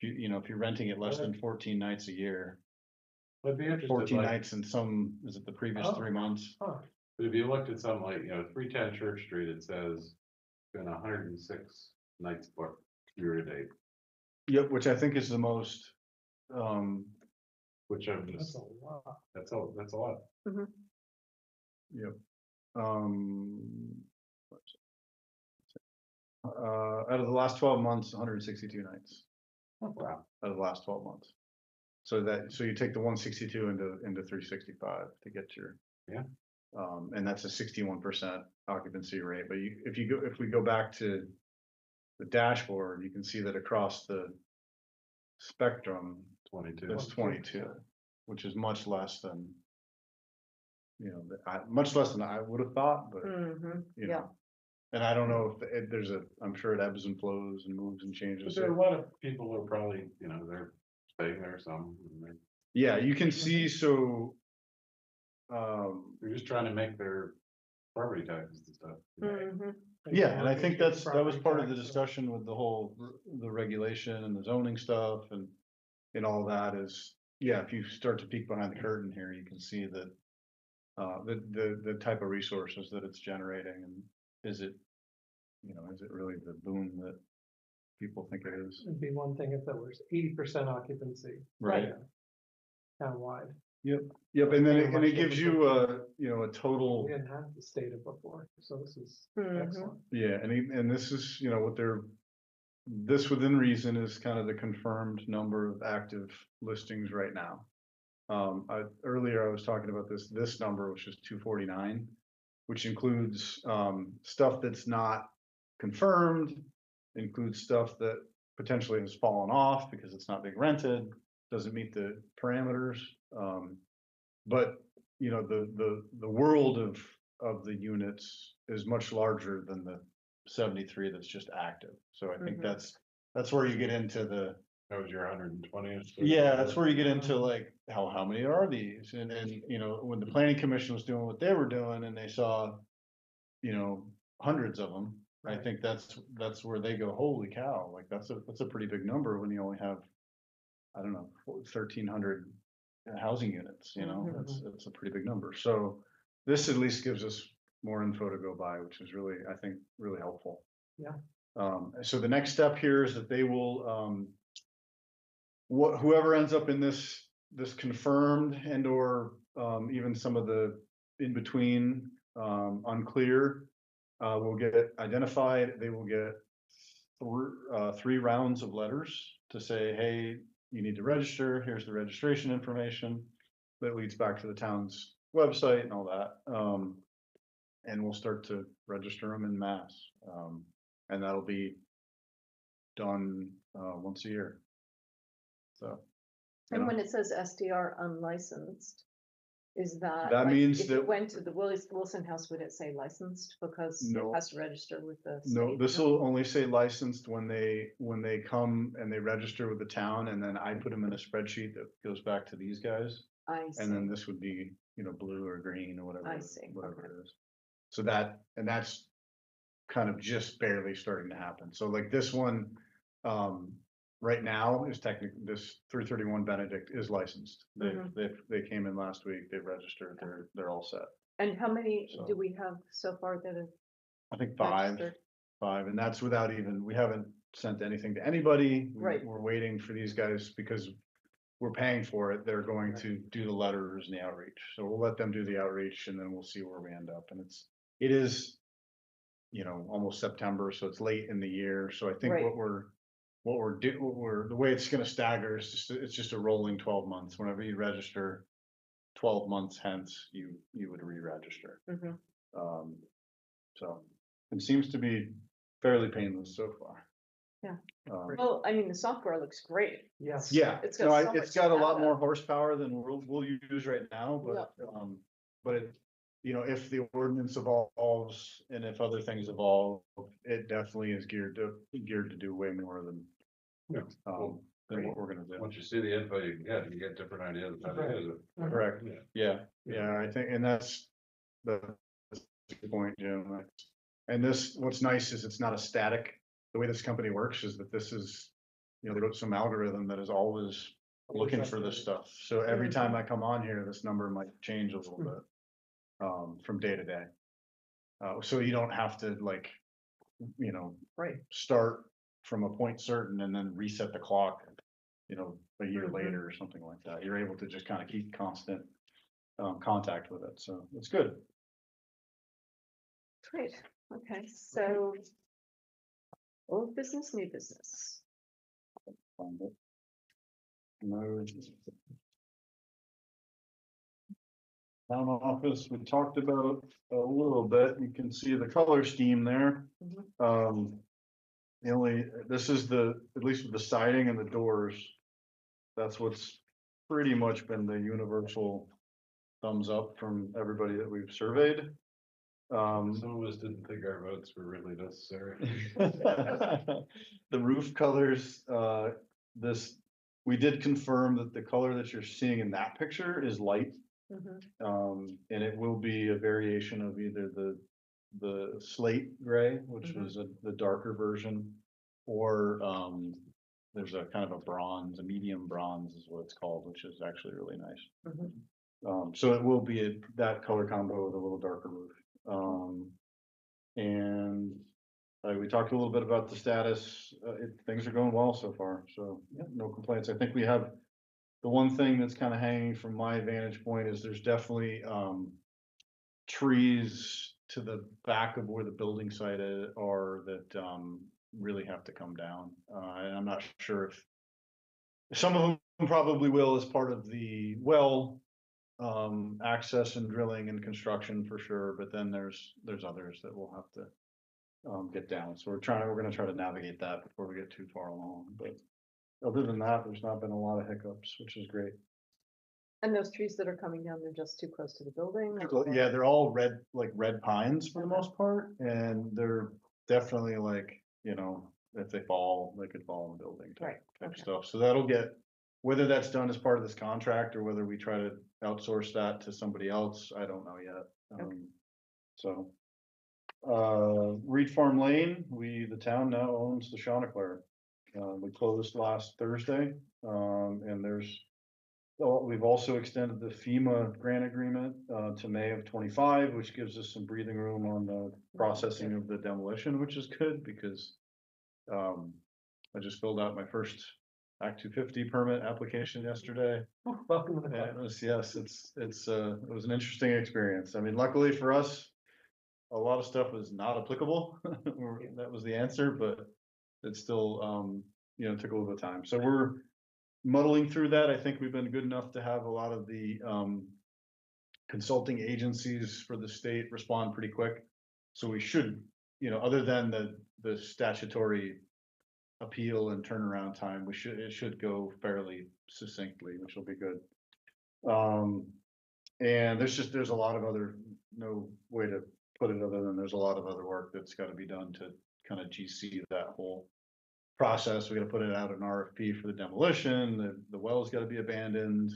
[SPEAKER 2] If you're renting it less than 14 nights a year,
[SPEAKER 1] But be interested,
[SPEAKER 2] 14
[SPEAKER 1] like,
[SPEAKER 2] nights in is it the previous
[SPEAKER 5] Oh.
[SPEAKER 2] 3 months?
[SPEAKER 5] Huh.
[SPEAKER 1] but if you looked at something like, 310 Church Street, it says been 106 nights booked year to date,
[SPEAKER 2] Yep, which I think is the most,
[SPEAKER 1] which I'm
[SPEAKER 5] That's
[SPEAKER 1] just,
[SPEAKER 5] a lot.
[SPEAKER 1] that's a lot.
[SPEAKER 2] yep. Out of the last 12 months, 162 nights
[SPEAKER 1] Wow.
[SPEAKER 2] out of the last 12 months. So you take the 162 into 365 to get your.
[SPEAKER 1] Yeah.
[SPEAKER 2] And that's a 61% occupancy rate, but if we go back to the dashboard, you can see that across the spectrum,
[SPEAKER 1] 22.
[SPEAKER 2] it's 22, which is much less than. Much less than I would have thought, but
[SPEAKER 3] Mhm.
[SPEAKER 2] you
[SPEAKER 3] Yeah.
[SPEAKER 2] know. And I don't know if I'm sure it ebbs and flows and moves and
[SPEAKER 1] But
[SPEAKER 2] changes.
[SPEAKER 1] there are a lot of people who are probably, they're staying there some, and
[SPEAKER 2] Yeah, you can see, so.
[SPEAKER 1] they're just trying to make their property taxes and stuff.
[SPEAKER 3] Mhm.
[SPEAKER 2] Yeah, and I think that was
[SPEAKER 5] Property
[SPEAKER 2] part of the
[SPEAKER 5] tax, so-
[SPEAKER 2] discussion with the regulation and the zoning stuff, and in all that is, yeah, if you start to peek behind the curtain here, you can see that the type of resources that it's generating, and is it, is it really the boom that people think it is?
[SPEAKER 5] It'd be one thing if there was 80% occupancy.
[SPEAKER 2] Right.
[SPEAKER 5] Townwide.
[SPEAKER 2] Yep, and then it gives you a total.
[SPEAKER 5] We didn't have this data before, so this is
[SPEAKER 3] Mhm.
[SPEAKER 5] excellent.
[SPEAKER 2] Yeah, and this is, what this within reason is kind of the confirmed number of active listings right now. Earlier I was talking about this number, which is 249, which includes, stuff that's not confirmed, includes stuff that potentially has fallen off because it's not being rented, doesn't meet the parameters. But, the world of the units is much larger than the 73 that's just active. So I think
[SPEAKER 3] Mhm.
[SPEAKER 2] that's where you get into
[SPEAKER 1] That was your 120th.
[SPEAKER 2] yeah, that's where you get into like, how many are these? And, when the planning commission was doing what they were doing and they saw, hundreds of them, I
[SPEAKER 5] Right.
[SPEAKER 2] think that's where they go, holy cow, like that's a pretty big number when you only have, I don't know, 1,300 housing units, that's a pretty big number. So this at least gives us more info to go by, which is really, I think, really helpful.
[SPEAKER 5] Yeah.
[SPEAKER 2] So the next step here is that they will, whoever ends up in this confirmed and or even some of the in between unclear will get identified. They will get three rounds of letters to say, hey, you need to register. Here's the registration information that leads back to the town's website and all that. And we'll start to register them in mass. And that'll be done once a year. So.
[SPEAKER 3] And when it says SDR unlicensed, is that?
[SPEAKER 2] That
[SPEAKER 3] like,
[SPEAKER 2] means
[SPEAKER 3] if you
[SPEAKER 2] that-
[SPEAKER 3] went to the Wilson House, would it say licensed because it
[SPEAKER 2] No.
[SPEAKER 3] has to register with the
[SPEAKER 2] No,
[SPEAKER 3] state?
[SPEAKER 2] this will only say licensed when they come and they register with the town, and then I put them in a spreadsheet that goes back to these guys.
[SPEAKER 3] I see.
[SPEAKER 2] And then this would be, blue or green or whatever.
[SPEAKER 3] I see,
[SPEAKER 2] Whatever
[SPEAKER 3] okay.
[SPEAKER 2] it is. So that's kind of just barely starting to happen. So like this one, right now is technically, this 331 Benedict is licensed. They came in last week, they registered, they're all set.
[SPEAKER 3] And how many
[SPEAKER 2] So-
[SPEAKER 3] do we have so far that have
[SPEAKER 2] I think five,
[SPEAKER 3] registered?
[SPEAKER 2] and that's without even, we haven't sent anything to anybody.
[SPEAKER 3] Right.
[SPEAKER 2] We're waiting for these guys because we're paying for it. They're going to do the letters and the outreach. So we'll let them do the outreach and then we'll see where we end up. And it is, almost September, so it's late in the year. So I think
[SPEAKER 3] Right.
[SPEAKER 2] the way it's gonna stagger is it's just a rolling 12 months. Whenever you register, 12 months hence, you would re-register.
[SPEAKER 3] Mhm.
[SPEAKER 2] So it seems to be fairly painless so far.
[SPEAKER 3] Yeah.
[SPEAKER 2] Um,
[SPEAKER 3] Well, I mean, the software looks great.
[SPEAKER 5] Yes.
[SPEAKER 2] yeah,
[SPEAKER 3] It's
[SPEAKER 2] no,
[SPEAKER 3] got so
[SPEAKER 2] it's
[SPEAKER 3] much
[SPEAKER 2] got a lot
[SPEAKER 3] data.
[SPEAKER 2] more horsepower than we'll use right now, but it, if the ordinance evolves and if other things evolve, it definitely is geared to do way more than
[SPEAKER 1] Yeah.
[SPEAKER 2] than what we're gonna do.
[SPEAKER 1] Once you see the info you get different ideas of how to use it.
[SPEAKER 2] Correct.
[SPEAKER 1] Yeah.
[SPEAKER 2] Yeah, I think, and that's a good point, Jim. And what's nice is it's not a static, the way this company works is that this is, they wrote some algorithm that is always looking for this stuff. So every time I come on here, this number might change a little bit, from day to day. So you don't have to
[SPEAKER 3] Right.
[SPEAKER 2] start from a point certain and then reset the clock, a year
[SPEAKER 3] Mhm.
[SPEAKER 2] later or something like that. You're able to just kind of keep constant contact with it. So it's good.
[SPEAKER 3] Great, okay, so old business, new business.
[SPEAKER 2] Find it. No. Town office, we talked about a little bit. You can see the color scheme there. This is at least with the siding and the doors. That's what's pretty much been the universal thumbs up from everybody that we've surveyed.
[SPEAKER 1] Some of us didn't think our votes were really necessary.
[SPEAKER 2] The roof colors, we did confirm that the color that you're seeing in that picture is light.
[SPEAKER 3] Mhm.
[SPEAKER 2] And it will be a variation of either the slate gray, which
[SPEAKER 3] Mhm.
[SPEAKER 2] was the darker version, or there's a kind of a bronze, a medium bronze is what it's called, which is actually really nice.
[SPEAKER 3] Mhm.
[SPEAKER 2] So it will be that color combo with a little darker roof. And we talked a little bit about the status, things are going well so far, so yeah, no complaints. I think we have, the one thing that's kind of hanging from my vantage point is there's definitely, trees to the back of where the building site are that, really have to come down. And I'm not sure if some of them probably will as part of the well, access and drilling and construction for sure, but then there's others that we'll have to get down. So we're gonna try to navigate that before we get too far along, but other than that, there's not been a lot of hiccups, which is great.
[SPEAKER 3] And those trees that are coming down, they're just too close to the building? or-
[SPEAKER 2] Yeah, they're all red, like red pines for the most part, and they're definitely like, if they fall, they could fall in the building
[SPEAKER 3] Right,
[SPEAKER 2] type
[SPEAKER 3] okay.
[SPEAKER 2] stuff. So that'll get, whether that's done as part of this contract or whether we try to outsource that to somebody else, I don't know yet.
[SPEAKER 3] Okay.
[SPEAKER 2] So, Reed Farm Lane, the town now owns the Chanticleer. We closed last Thursday, and we've also extended the FEMA grant agreement, to May of 25, which gives us some breathing room on the processing of the demolition, which is good because, I just filled out my first Act 250 permit application yesterday.
[SPEAKER 5] Welcome to the
[SPEAKER 2] And
[SPEAKER 5] club.
[SPEAKER 2] it was, yes, it was an interesting experience. I mean, luckily for us, a lot of stuff was not applicable. That was the answer, but it still, took a little bit of time. So we're muddling through that. I think we've been good enough to have a lot of the, consulting agencies for the state respond pretty quick. So we should, other than the statutory appeal and turnaround time, it should go fairly succinctly, which will be good. And there's a lot of other, no way to put it other than there's a lot of other work that's gotta be done to kind of GC that whole process. We gotta put it out an RFP for the demolition, the well's gotta be abandoned.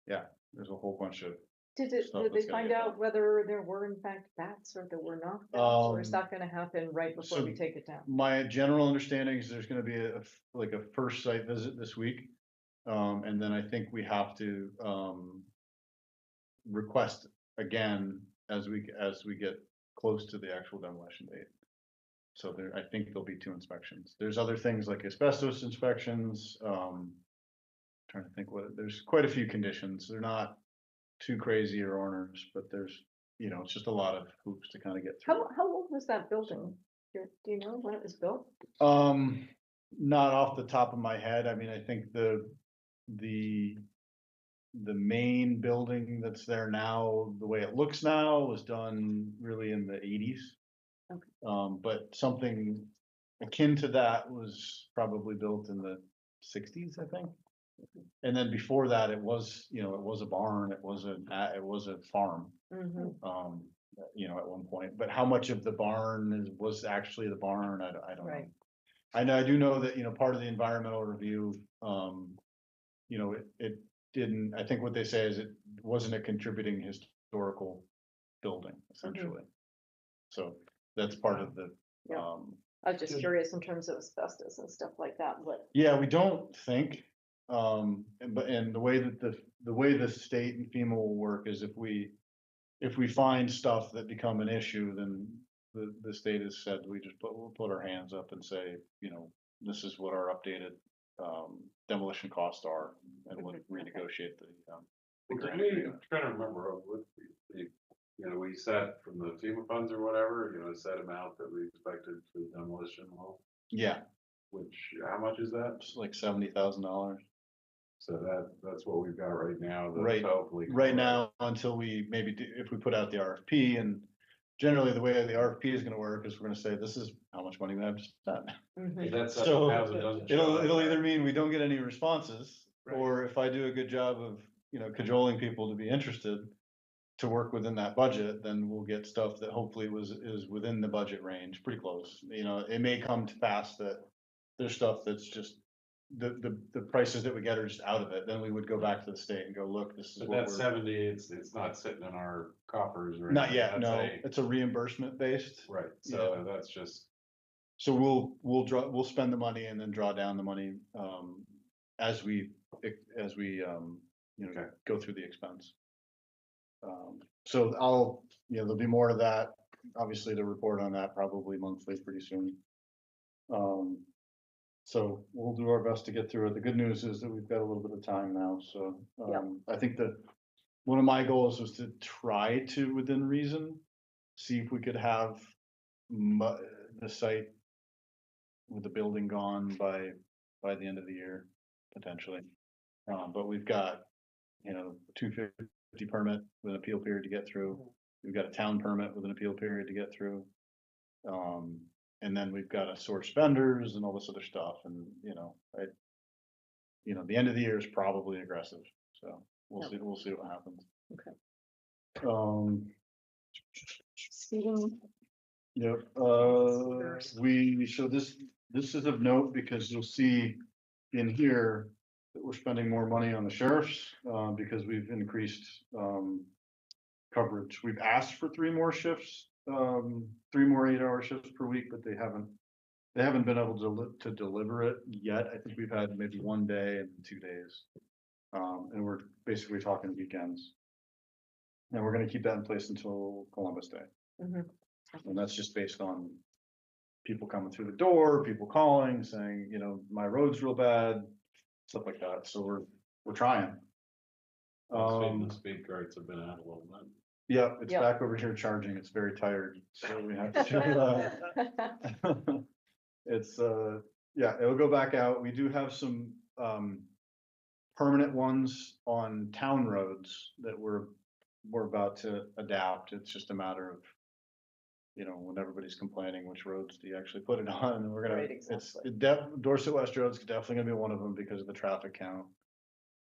[SPEAKER 2] Yeah, there's a whole bunch of,
[SPEAKER 3] Did
[SPEAKER 2] stuff
[SPEAKER 3] they
[SPEAKER 2] that's gotta
[SPEAKER 3] find
[SPEAKER 2] get
[SPEAKER 3] out
[SPEAKER 2] done.
[SPEAKER 3] whether there were in fact bats or there were not bats, or is
[SPEAKER 2] Um,
[SPEAKER 3] that gonna happen right before
[SPEAKER 2] so
[SPEAKER 3] we take it down?
[SPEAKER 2] my general understanding is there's gonna be like a first site visit this week. And then I think we have to, request again as we get close to the actual demolition date. So I think there'll be 2 inspections. There's other things like asbestos inspections, trying to think there's quite a few conditions. They're not too crazy or onerous, but there's, it's just a lot of hoops to kind of get through.
[SPEAKER 3] How old was that building? Do you know when it was built?
[SPEAKER 2] Not off the top of my head. I mean, I think the main building that's there now, the way it looks now, was done really in the 80s.
[SPEAKER 3] Okay.
[SPEAKER 2] But something akin to that was probably built in the 60s, I think. And then before that, it was a barn, it was a farm.
[SPEAKER 3] Mhm.
[SPEAKER 2] At one point, but how much of the barn was actually the barn, I don't know.
[SPEAKER 3] Right.
[SPEAKER 2] I do know that, part of the environmental review, it didn't, I think what they say is it wasn't a contributing historical building, essentially. So that's part of the,
[SPEAKER 3] Yeah. I was just
[SPEAKER 5] Good.
[SPEAKER 3] curious in terms of asbestos and stuff like that, but
[SPEAKER 2] yeah, we don't think, and the way that the way the state and FEMA will work is if we find stuff that become an issue, then the state has said, we'll put our hands up and say, this is what our updated, demolition costs are, and we'll renegotiate the
[SPEAKER 1] Did
[SPEAKER 2] grant
[SPEAKER 1] we,
[SPEAKER 2] agreement.
[SPEAKER 1] I'm trying to remember, we set from the FEMA funds or whatever, a set amount that we expected for demolition,
[SPEAKER 2] Yeah,
[SPEAKER 1] which, how much is that?
[SPEAKER 2] it's like $70,000
[SPEAKER 1] So that's what we've got right now. That's
[SPEAKER 2] Right.
[SPEAKER 1] hopefully
[SPEAKER 2] right now, until we maybe if we put out the RFP. And generally the way the RFP is gonna work is we're gonna say, this is how much money we have to spend.
[SPEAKER 3] mhm.
[SPEAKER 1] That's
[SPEAKER 2] So,
[SPEAKER 1] 7,000 doesn't show up,
[SPEAKER 2] It'll
[SPEAKER 1] right?
[SPEAKER 2] either mean we don't get any responses,
[SPEAKER 1] Right.
[SPEAKER 2] or if I do a good job of, cajoling people to be interested to work within that budget, then we'll get stuff that hopefully is within the budget range, pretty close. It may come to pass that there's stuff that's just the prices that we get are just out of it. Then we would go back to the state and go, look, this is
[SPEAKER 1] But
[SPEAKER 2] what
[SPEAKER 1] that
[SPEAKER 2] we're.
[SPEAKER 1] 70, it's not sitting in our coffers or
[SPEAKER 2] Not
[SPEAKER 1] anything.
[SPEAKER 2] yet,
[SPEAKER 1] That's
[SPEAKER 2] no, it's a reimbursement based.
[SPEAKER 1] Right, so that's just
[SPEAKER 2] So we'll spend the money and then draw down the money, as we,
[SPEAKER 1] Okay.
[SPEAKER 2] go through the expense. So there'll be more of that, obviously to report on that probably monthly pretty soon. So we'll do our best to get through it. The good news is that we've got a little bit of time now, so,
[SPEAKER 3] Yep.
[SPEAKER 2] I think that one of my goals was to try to, within reason, see if we could have the site with the building gone by the end of the year, potentially. But we've got, 250 permit with an appeal period to get through. We've got a town permit with an appeal period to get through. And then we've got to source vendors and all this other stuff, and, the end of the year is probably aggressive, so we'll see what happens.
[SPEAKER 3] Okay. Speeding,
[SPEAKER 2] Yep, so this is of note because you'll see in here that we're spending more money on the sheriffs, because we've increased, coverage. We've asked for 3 more shifts, 3 more 8-hour shifts per week, but they haven't been able to deliver it yet. I think we've had maybe 1 day and 2 days. And we're basically talking weekends. And we're gonna keep that in place until Columbus Day.
[SPEAKER 3] Mhm.
[SPEAKER 2] And that's just based on people coming through the door, people calling, saying, my road's real bad, stuff like that. So we're trying.
[SPEAKER 1] The speed carts have been out a little bit.
[SPEAKER 2] Yeah, it's
[SPEAKER 3] Yep.
[SPEAKER 2] back over here charging. It's very tired, so we have to. It's it'll go back out. We do have some permanent ones on town roads that we're about to adapt. It's just a matter of, when everybody's complaining, which roads do you actually put it on? And we're gonna,
[SPEAKER 3] Right, exactly.
[SPEAKER 2] Dorset West Road's definitely gonna be one of them because of the traffic count.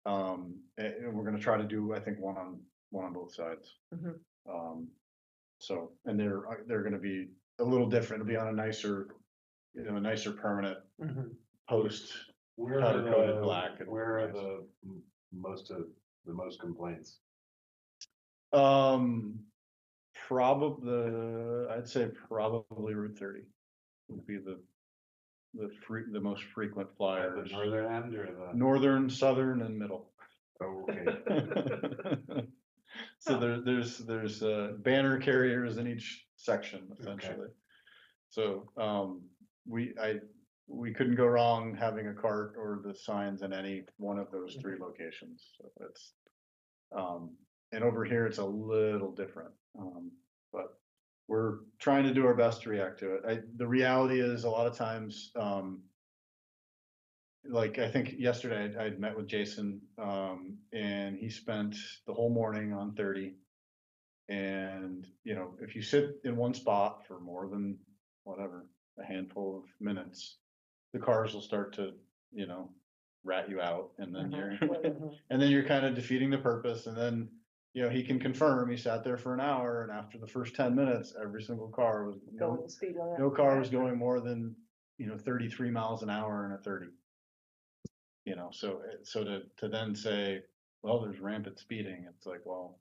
[SPEAKER 2] And we're gonna try to do, I think, one on both sides.
[SPEAKER 3] Mhm.
[SPEAKER 2] So, and they're gonna be a little different. It'll be on a nicer, permanent post.
[SPEAKER 1] Where
[SPEAKER 2] Powder
[SPEAKER 1] are
[SPEAKER 2] coated
[SPEAKER 1] the,
[SPEAKER 2] black and
[SPEAKER 1] where are
[SPEAKER 2] nice.
[SPEAKER 1] the most complaints?
[SPEAKER 2] I'd say probably Route 30 would be the most frequent
[SPEAKER 1] The
[SPEAKER 2] flyers.
[SPEAKER 1] northern end or the?
[SPEAKER 2] Northern, southern, and middle.
[SPEAKER 1] Oh, okay.
[SPEAKER 2] So there's banner carriers in each section essentially. So we couldn't go wrong having a cart or the signs in any one of those 3 locations. So it's and over here it's a little different. But we're trying to do our best to react to it. The reality is a lot of times, like I think yesterday I'd met with Jason, and he spent the whole morning on 30. And, if you sit in one spot for more than whatever, a handful of minutes, the cars will start to, rat you out, and then you're kind of defeating the purpose. And then, he can confirm he sat there for an hour, and after the first 10 minutes, every single car was,
[SPEAKER 3] Going speed limit.
[SPEAKER 2] no car was going more than, 33 miles an hour in a 30. So to then say, well, there's rampant speeding, it's like, well,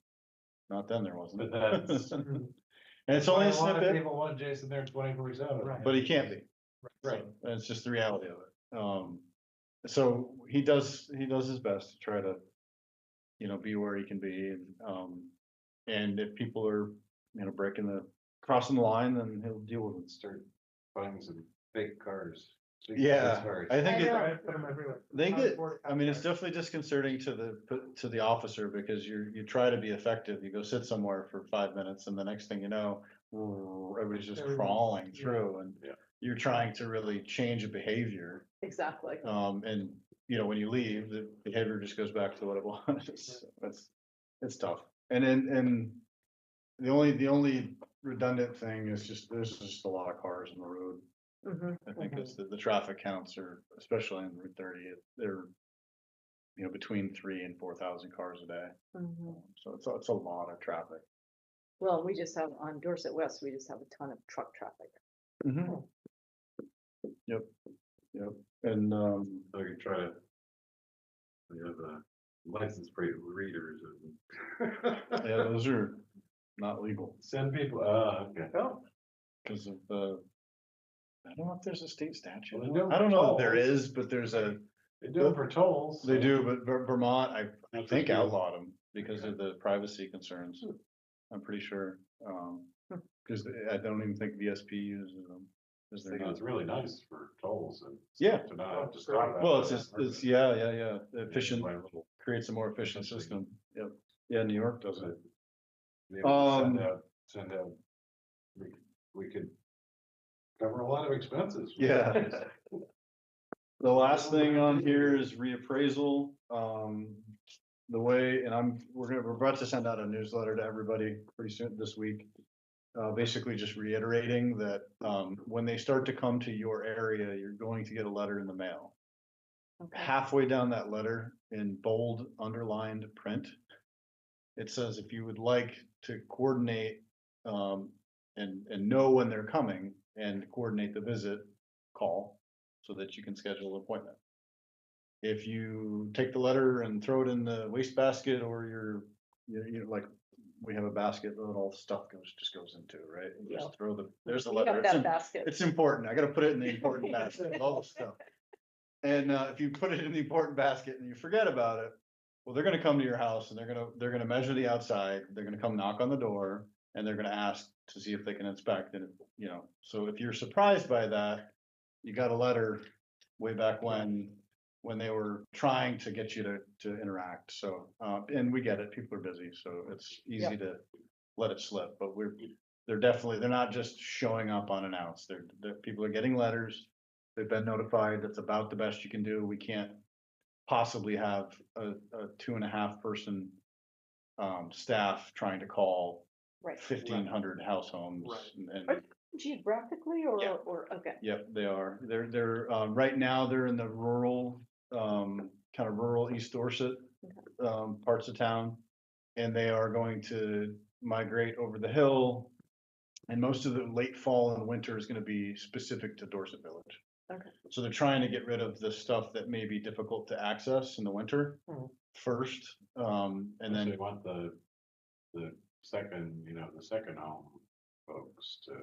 [SPEAKER 2] not then there wasn't.
[SPEAKER 1] But that's,
[SPEAKER 2] And it's only a snippet,
[SPEAKER 5] People want Jason there 24/7. Right.
[SPEAKER 2] but he can't be.
[SPEAKER 5] Right.
[SPEAKER 2] So it's just the reality of it. So he does his best to try to, be where he can be. And if people are, crossing the line, then he'll deal with it.
[SPEAKER 1] start buying some fake cars.
[SPEAKER 2] Yeah, I think
[SPEAKER 3] I know.
[SPEAKER 5] Right, put 'em everywhere.
[SPEAKER 2] it's definitely disconcerting to the officer, because you try to be effective. You go sit somewhere for 5 minutes, and the next thing you know, everybody's just
[SPEAKER 5] Everyone's-
[SPEAKER 2] crawling through, and
[SPEAKER 1] Yeah.
[SPEAKER 2] you're trying to really change a behavior.
[SPEAKER 3] Exactly.
[SPEAKER 2] And when you leave, the behavior just goes back to what it was. It's tough. And the only redundant thing is there's just a lot of cars on the road.
[SPEAKER 3] Mhm.
[SPEAKER 2] I think it's the traffic counts are, especially in Route 30, they're, between 3,000 and 4,000 cars a day.
[SPEAKER 3] Mhm.
[SPEAKER 2] So it's a lot of traffic.
[SPEAKER 3] Well, we just have on Dorset West, we just have a ton of truck traffic.
[SPEAKER 2] Yep. And,
[SPEAKER 1] So you try to. You have the license plate readers and.
[SPEAKER 2] yeah, those are not legal
[SPEAKER 1] Send people, okay.
[SPEAKER 5] Oh,
[SPEAKER 2] because of I don't know if there's a state statute.
[SPEAKER 1] Well, they do
[SPEAKER 2] I don't know that there
[SPEAKER 1] tolls.
[SPEAKER 2] is, but there's a,
[SPEAKER 1] They do it for tolls.
[SPEAKER 2] they
[SPEAKER 1] so-
[SPEAKER 2] do, but Vermont, I
[SPEAKER 1] Not
[SPEAKER 2] think
[SPEAKER 1] just you.
[SPEAKER 2] outlawed them because of the privacy concerns. I'm pretty sure, cause I don't even think VSP uses them.
[SPEAKER 1] I
[SPEAKER 2] Cause they're
[SPEAKER 1] think
[SPEAKER 2] not.
[SPEAKER 1] it's really nice for tolls and.
[SPEAKER 2] Yeah.
[SPEAKER 1] To not have to stop.
[SPEAKER 2] Well,
[SPEAKER 1] after
[SPEAKER 2] it's
[SPEAKER 1] that.
[SPEAKER 2] just, yeah, efficient,
[SPEAKER 1] By a little-
[SPEAKER 2] creates a more efficient system. Yep. Yeah, New York does it.
[SPEAKER 1] Be able to
[SPEAKER 2] Um,
[SPEAKER 1] send out, we could cover a lot of expenses.
[SPEAKER 2] Yeah. The last thing on here is reappraisal. The way, and we're about to send out a newsletter to everybody pretty soon this week. Basically just reiterating that, when they start to come to your area, you're going to get a letter in the mail.
[SPEAKER 3] Okay.
[SPEAKER 2] Halfway down that letter in bold underlined print, it says if you would like to coordinate, and know when they're coming and coordinate the visit, call so that you can schedule an appointment. If you take the letter and throw it in the wastebasket or you're like, we have a basket that all stuff just goes into, right? You just throw there's the
[SPEAKER 3] We have
[SPEAKER 2] letter.
[SPEAKER 3] that basket.
[SPEAKER 2] It's important. I gotta put it in the important basket with all the stuff. And if you put it in the important basket and you forget about it, well, they're gonna come to your house and they're gonna measure the outside, they're gonna come knock on the door, and they're gonna ask to see if they can inspect it, so if you're surprised by that, you got a letter way back when they were trying to get you to interact, so, and we get it, people are busy, so it's easy to let it slip, but they're not just showing up unannounced, people are getting letters. They've been notified, that's about the best you can do, we can't possibly have a 2.5 person staff trying to call
[SPEAKER 3] Right.
[SPEAKER 2] 1,500 house homes.
[SPEAKER 5] Right.
[SPEAKER 2] And
[SPEAKER 3] Geographically
[SPEAKER 2] Yeah.
[SPEAKER 3] or, okay.
[SPEAKER 2] yep, they are. They're right now they're in the rural, kind of rural East Dorset parts of town. And they are going to migrate over the hill. And most of the late fall and winter is going to be specific to Dorset Village.
[SPEAKER 3] Okay.
[SPEAKER 2] So they're trying to get rid of the stuff that may be difficult to access in the winter first. And
[SPEAKER 1] And
[SPEAKER 2] then
[SPEAKER 1] they want the second, the second home folks to.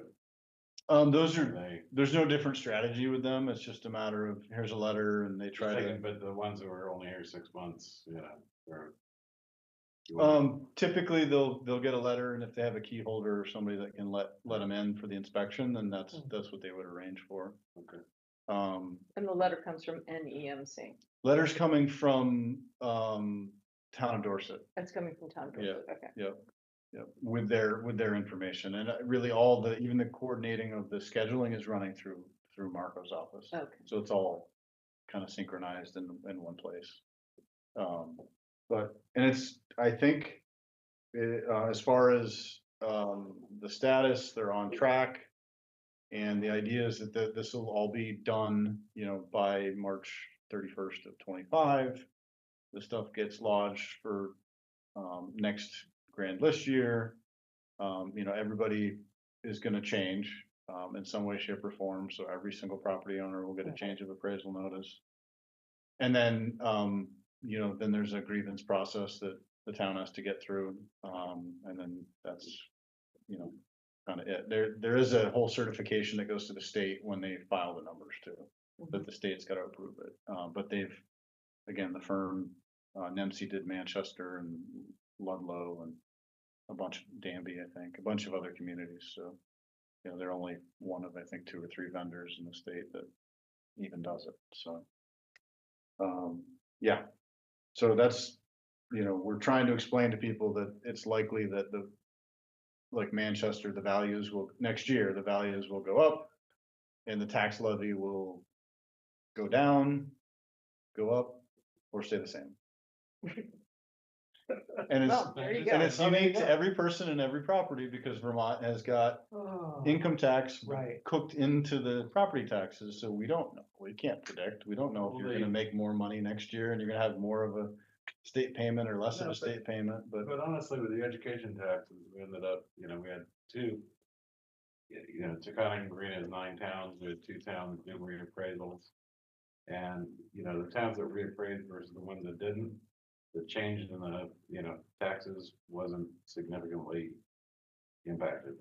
[SPEAKER 2] there's no different strategy with them. It's just a matter of, here's a letter and they try to.
[SPEAKER 1] But the ones that were only here 6 months, they're.
[SPEAKER 2] Typically they'll get a letter and if they have a key holder or somebody that can let them in for the inspection, then that's what they would arrange for.
[SPEAKER 1] Okay.
[SPEAKER 3] And the letter comes from NEMC.
[SPEAKER 2] Letters coming from, town of Dorset.
[SPEAKER 3] That's coming from town. Dorset, okay.
[SPEAKER 2] Yep. Yep, with their information and really even the coordinating of the scheduling is running through Marco's office.
[SPEAKER 3] Okay.
[SPEAKER 2] So it's all kind of synchronized in one place. I think, as far as, the status, they're on track. And the idea is that this will all be done, by March 31st of 25. The stuff gets lodged for, next grand list year. Everybody is gonna change, in some way, shape or form, so every single property owner will get a change of appraisal notice. And then, then there's a grievance process that the town has to get through, and then that's, kind of it. There is a whole certification that goes to the state when they file the numbers too, that the state's gotta approve it, but again, the firm, NEMC did Manchester and Ludlow and a bunch of Danby, I think, a bunch of other communities, so. They're only one of, I think, 2 or 3 vendors in the state that even does it, so. Yeah, so that's, we're trying to explain to people that it's likely that like Manchester, next year, the values will go up. And the tax levy will go down, go up, or stay the same. And
[SPEAKER 3] Well, there you go.
[SPEAKER 2] it's unique to every person and every property because Vermont has got income tax
[SPEAKER 5] Right.
[SPEAKER 2] cooked into the property taxes, so we don't know. We can't predict. We don't know if you're gonna make more money next year and you're gonna have more of a state payment or less of
[SPEAKER 1] No,
[SPEAKER 2] a state payment, but.
[SPEAKER 1] But honestly, with the education taxes, we ended up, we had 2. Taconic and Marina is 9 towns, we had 2 towns do reappraisals. And, the towns that reappraised versus the ones that didn't, the change in the, taxes wasn't significantly impacted.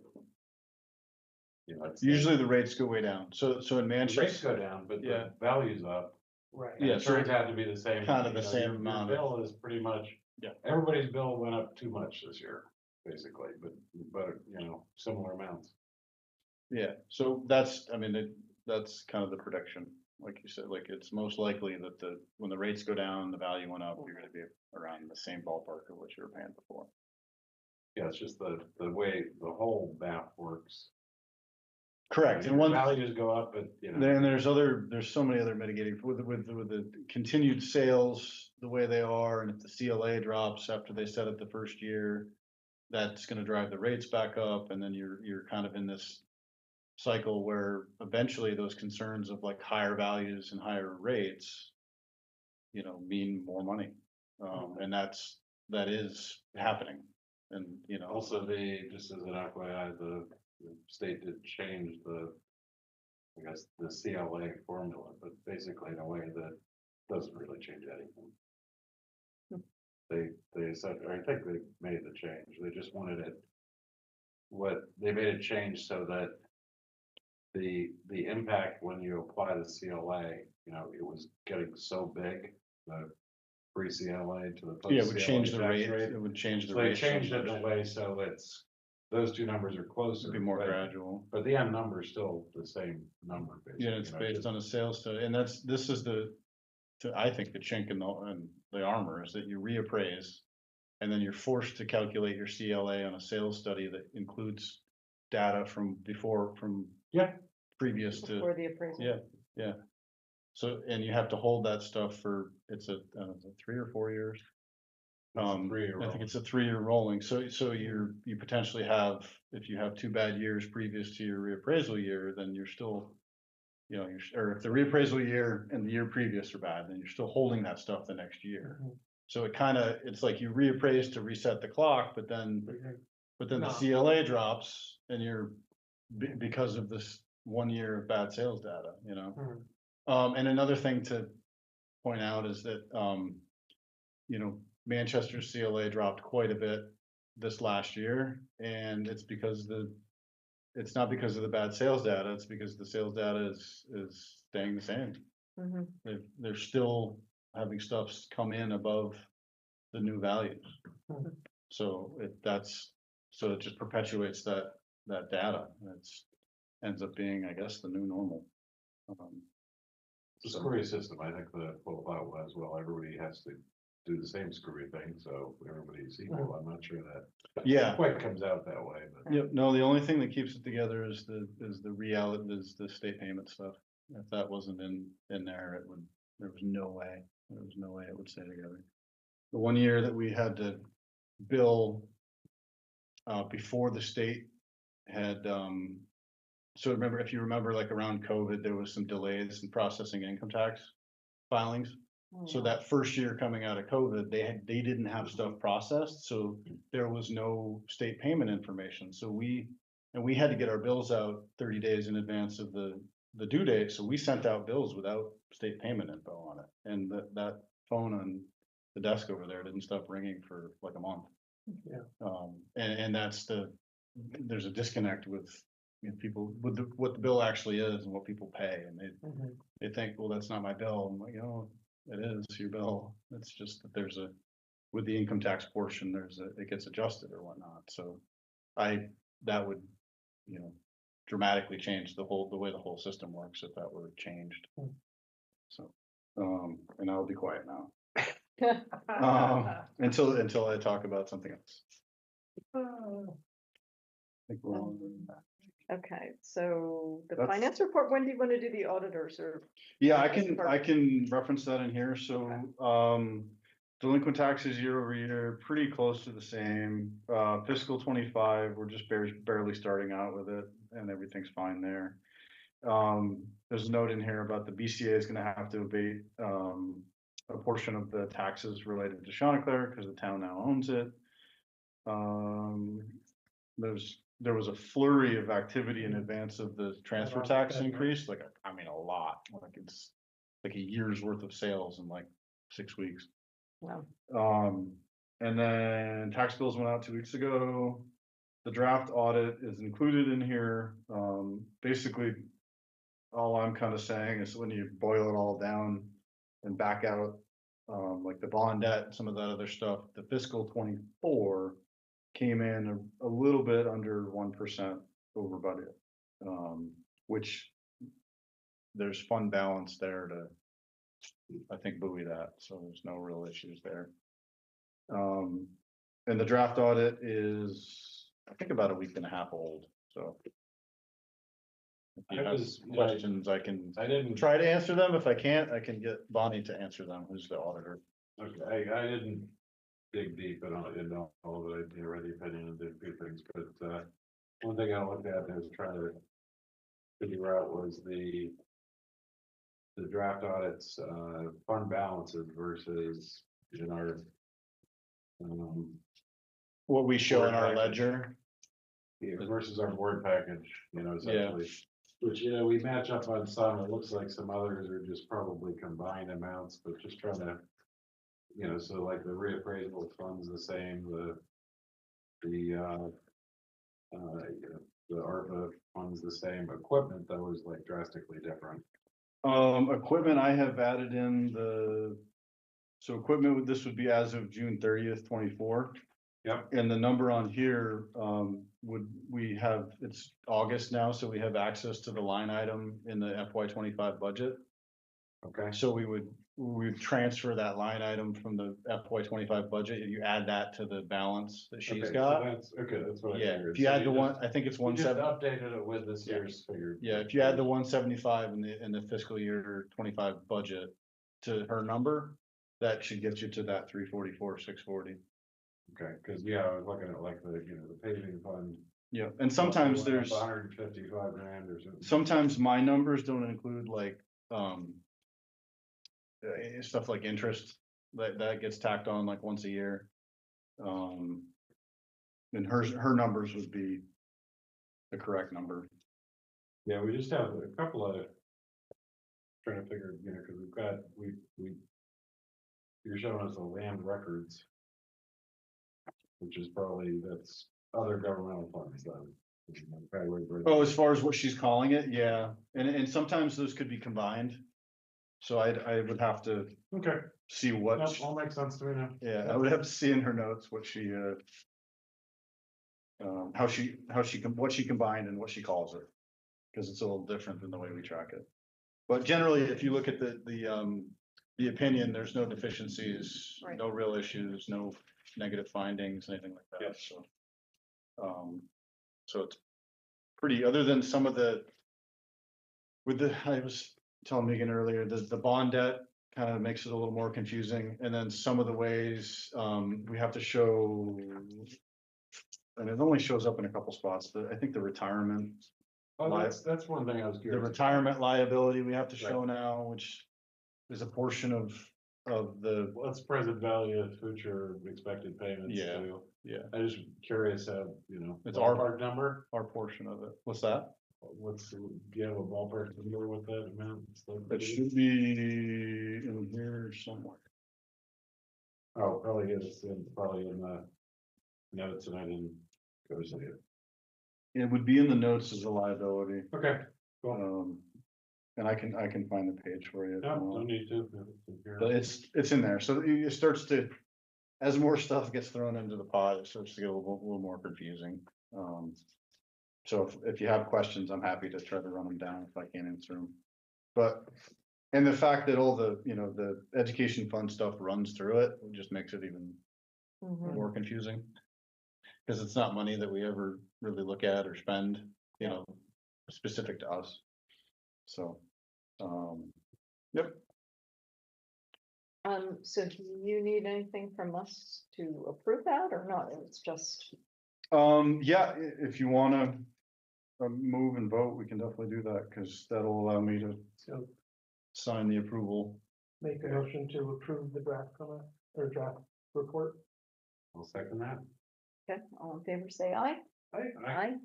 [SPEAKER 1] you know, it's.
[SPEAKER 2] Usually the rates go way down. So in
[SPEAKER 1] The rates
[SPEAKER 2] Manchester,
[SPEAKER 1] go down, but
[SPEAKER 2] Yeah.
[SPEAKER 1] the value's up.
[SPEAKER 5] Right.
[SPEAKER 1] And
[SPEAKER 2] Yeah,
[SPEAKER 1] it
[SPEAKER 2] so
[SPEAKER 1] turns out to be the same.
[SPEAKER 2] kind of the
[SPEAKER 1] you know,
[SPEAKER 2] same
[SPEAKER 1] your
[SPEAKER 2] amount of-
[SPEAKER 1] Bill is pretty much.
[SPEAKER 2] Yeah.
[SPEAKER 1] Everybody's bill went up too much this year, basically, but, you know, similar amounts.
[SPEAKER 2] yeah, so that's, I mean, that's kind of the prediction. Like you said, like it's most likely that when the rates go down, the value went up, you're gonna be around the same ballpark of what you were paying before.
[SPEAKER 1] Yeah, it's just the way the whole math works.
[SPEAKER 2] Correct, and
[SPEAKER 1] Your
[SPEAKER 2] one,
[SPEAKER 1] values go up, but, you know.
[SPEAKER 2] then there's so many other mitigating, with the continued sales the way they are, and if the CLA drops after they set it the first year, that's gonna drive the rates back up, and then you're kind of in this cycle where eventually those concerns of like higher values and higher rates, you know, mean more money. And that is happening. And, you know,
[SPEAKER 1] Also, just as an FYI, the state did change I guess, the CLA formula, but basically in a way that doesn't really change anything. They said, or I think they made the change, they just wanted it. They made a change so that the impact when you apply the CLA, you know, it was getting so big, the pre-CLA to the post-CLA.
[SPEAKER 2] yeah, it would change the
[SPEAKER 1] tax
[SPEAKER 2] rate, it would change the
[SPEAKER 1] So they
[SPEAKER 2] rate.
[SPEAKER 1] changed it in a way so those two numbers are closer.
[SPEAKER 2] It'd be more
[SPEAKER 1] but-
[SPEAKER 2] gradual.
[SPEAKER 1] But the end number is still the same number, basically.
[SPEAKER 2] Yeah, it's
[SPEAKER 1] you know,
[SPEAKER 2] based
[SPEAKER 1] just-
[SPEAKER 2] on a sales study, and this is I think the chink in the armor is that you reappraise. And then you're forced to calculate your CLA on a sales study that includes data from before,
[SPEAKER 1] Yeah.
[SPEAKER 2] previous to,
[SPEAKER 3] Before the appraisal.
[SPEAKER 2] yeah. So, and you have to hold that stuff for, it's a 3 or 4 years.
[SPEAKER 1] It's a 3-year
[SPEAKER 2] I think it's a 3-year rolling, so you potentially have, if you have 2 bad years previous to your reappraisal year, then you're still. You know, or if the reappraisal year and the year previous are bad, then you're still holding that stuff the next year. So it's like you reappraise to reset the clock, but then the
[SPEAKER 5] No.
[SPEAKER 2] CLA drops and because of this 1 year of bad sales data, you know? And another thing to point out is that, you know, Manchester's CLA dropped quite a bit this last year, and it's not because of the bad sales data, it's because the sales data is staying the same.
[SPEAKER 3] Mhm.
[SPEAKER 2] They're still having stuff come in above the new values.
[SPEAKER 5] Mhm.
[SPEAKER 2] So it just perpetuates that data. Ends up being, I guess, the new normal.
[SPEAKER 1] It's a screwy system, I think the full thought was, well, everybody has to do the same screwy thing, so everybody's equal, I'm not sure that.
[SPEAKER 2] Yeah.
[SPEAKER 1] Quite comes out that way, but.
[SPEAKER 2] Yep, no, the only thing that keeps it together is the reality, is the state payment stuff. If that wasn't in there, there was no way it would stay together. The 1 year that we had to bill before the state had, so remember, if you remember, like around COVID, there was some delays in processing income tax filings. So that first year coming out of COVID, they didn't have stuff processed, so there was no state payment information. So we had to get our bills out 30 days in advance of the due date. So we sent out bills without state payment info on it. And that phone on the desk over there didn't stop ringing for like a month.
[SPEAKER 5] Yeah.
[SPEAKER 2] And there's a disconnect with, you know, people with what the bill actually is and what people pay, and they think, well, that's not my bill. I'm like, oh, it is your bill. It's just that with the income tax portion, it gets adjusted or whatnot. So that would, you know, dramatically change the way the whole system works if that were changed. So, and I'll be quiet now. Until I talk about something else. I think we're on.
[SPEAKER 3] Okay, so the
[SPEAKER 2] That's-
[SPEAKER 3] finance report, when do you want to do the auditors or?
[SPEAKER 2] Yeah, I
[SPEAKER 3] That's
[SPEAKER 2] can
[SPEAKER 3] perfect.
[SPEAKER 2] reference that in here, so, delinquent taxes year over year, pretty close to the same. Fiscal 25, we're just barely starting out with it, and everything's fine there. There's a note in here about the BCA is gonna have to abate, a portion of the taxes related to Chanticleer, because the town now owns it. There was a flurry of activity in advance of the transfer tax increase, like, I mean, a lot, like it's like a year's worth of sales in like 6 weeks.
[SPEAKER 3] Wow.
[SPEAKER 2] And then tax bills went out 2 weeks ago. the draft audit is included in here. Basically, all I'm kind of saying is when you boil it all down and back out, like the bond debt, and some of that other stuff, the fiscal 24 came in a little bit under 1% over budget. Which there's fund balance there to, I think, buoy that, so there's no real issues there. And the draft audit is, I think, about a week and a half old, so. If you
[SPEAKER 1] I
[SPEAKER 2] have
[SPEAKER 1] was-
[SPEAKER 2] questions, I can
[SPEAKER 1] I didn't,
[SPEAKER 2] try to answer them. If I can't, I can get Bonnie to answer them, who's the auditor.
[SPEAKER 1] okay, I didn't dig deep in all of it, I read the opinion and did a few things, but, one thing I looked at is trying to figure out was the draft audits, fund balances versus in our,
[SPEAKER 2] What we show in our
[SPEAKER 1] Board package.
[SPEAKER 2] ledger,
[SPEAKER 1] yeah, versus our board package, essentially. Which, we match up on some, it looks like some others are just probably combined amounts, but just trying to. So like the reappraisal fund's the same, the ARPA fund's the same, equipment though is like drastically different.
[SPEAKER 2] equipment, I have added in so equipment, this would be as of June 30th, 24.
[SPEAKER 1] Yep.
[SPEAKER 2] And the number on here, it's August now, so we have access to the line item in the FY 25 budget.
[SPEAKER 1] Okay.
[SPEAKER 2] So we would transfer that line item from the FY 25 budget, and you add that to the balance that she's
[SPEAKER 1] Okay, so
[SPEAKER 2] got.
[SPEAKER 1] that's what I
[SPEAKER 2] Yeah,
[SPEAKER 1] figured.
[SPEAKER 2] if you
[SPEAKER 1] So
[SPEAKER 2] add the one,
[SPEAKER 1] just-
[SPEAKER 2] I think it's
[SPEAKER 1] you
[SPEAKER 2] one
[SPEAKER 1] just
[SPEAKER 2] seven,
[SPEAKER 1] updated it with this year's figure.
[SPEAKER 2] yeah, if you add the 175 in the fiscal year 25 budget to her number, that should get you to that 344, 640.
[SPEAKER 1] Okay, cause I was looking at like the paving fund.
[SPEAKER 2] Yeah, and sometimes
[SPEAKER 1] Went up
[SPEAKER 2] there's,
[SPEAKER 1] 155 grand or something.
[SPEAKER 2] sometimes my numbers don't include like, stuff like interest, that gets tacked on like once a year. And her numbers would be the correct number.
[SPEAKER 1] Yeah, we just have a couple of. Trying to figure, cause we've got, you're showing us the land records. Which is probably, that's other governmental funds then.
[SPEAKER 2] Oh, as far as what she's calling it, yeah, and sometimes those could be combined. So I would have to
[SPEAKER 1] Okay,
[SPEAKER 2] see what,
[SPEAKER 1] that all makes sense to me now.
[SPEAKER 2] yeah, I would have to see in her notes what she, what she combined and what she calls it. Cause it's a little different than the way we track it. But generally, if you look at the opinion, there's no deficiencies,
[SPEAKER 3] Right.
[SPEAKER 2] no real issues, no negative findings, anything like that,
[SPEAKER 1] Yes.
[SPEAKER 2] so. So it's pretty, other than some of I was telling Megan earlier, the bond debt kind of makes it a little more confusing, and then some of the ways, we have to show. And it only shows up in a couple spots, I think the retirement,
[SPEAKER 1] Oh, that's one thing I was
[SPEAKER 2] the
[SPEAKER 1] curious.
[SPEAKER 2] retirement liability we have to show now, which is a portion of the,
[SPEAKER 1] What's present value of future expected payments
[SPEAKER 2] Yeah.
[SPEAKER 1] too?
[SPEAKER 2] yeah,
[SPEAKER 1] I just curious how,
[SPEAKER 2] It's our-
[SPEAKER 1] ballpark number,
[SPEAKER 2] our portion of it. What's that?
[SPEAKER 1] do you have a ballpark number with that amount?
[SPEAKER 2] It should be in here somewhere.
[SPEAKER 1] Oh, probably is, probably in the notes and I didn't go see it.
[SPEAKER 2] It would be in the notes as a liability,
[SPEAKER 1] Okay, cool.
[SPEAKER 2] and I can find the page for you. if you
[SPEAKER 1] No,
[SPEAKER 2] want.
[SPEAKER 1] no need to.
[SPEAKER 2] But it's in there, so it starts to, as more stuff gets thrown into the pot, it starts to get a little more confusing. So if you have questions, I'm happy to try to run them down if I can't answer them. But, and the fact that all the, the education fund stuff runs through it, just makes it even
[SPEAKER 3] Mhm.
[SPEAKER 2] more confusing. Cause it's not money that we ever really look at or spend, specific to us. So, yep.
[SPEAKER 3] So do you need anything from us to approve that or not? It's just,
[SPEAKER 2] Yeah, if you wanna move and vote, we can definitely do that, cause that'll allow me to
[SPEAKER 5] So
[SPEAKER 2] sign the approval.
[SPEAKER 5] make a motion to approve the draft comment or draft report.
[SPEAKER 1] I'll second that.
[SPEAKER 3] okay, all in favor, say aye. Aye.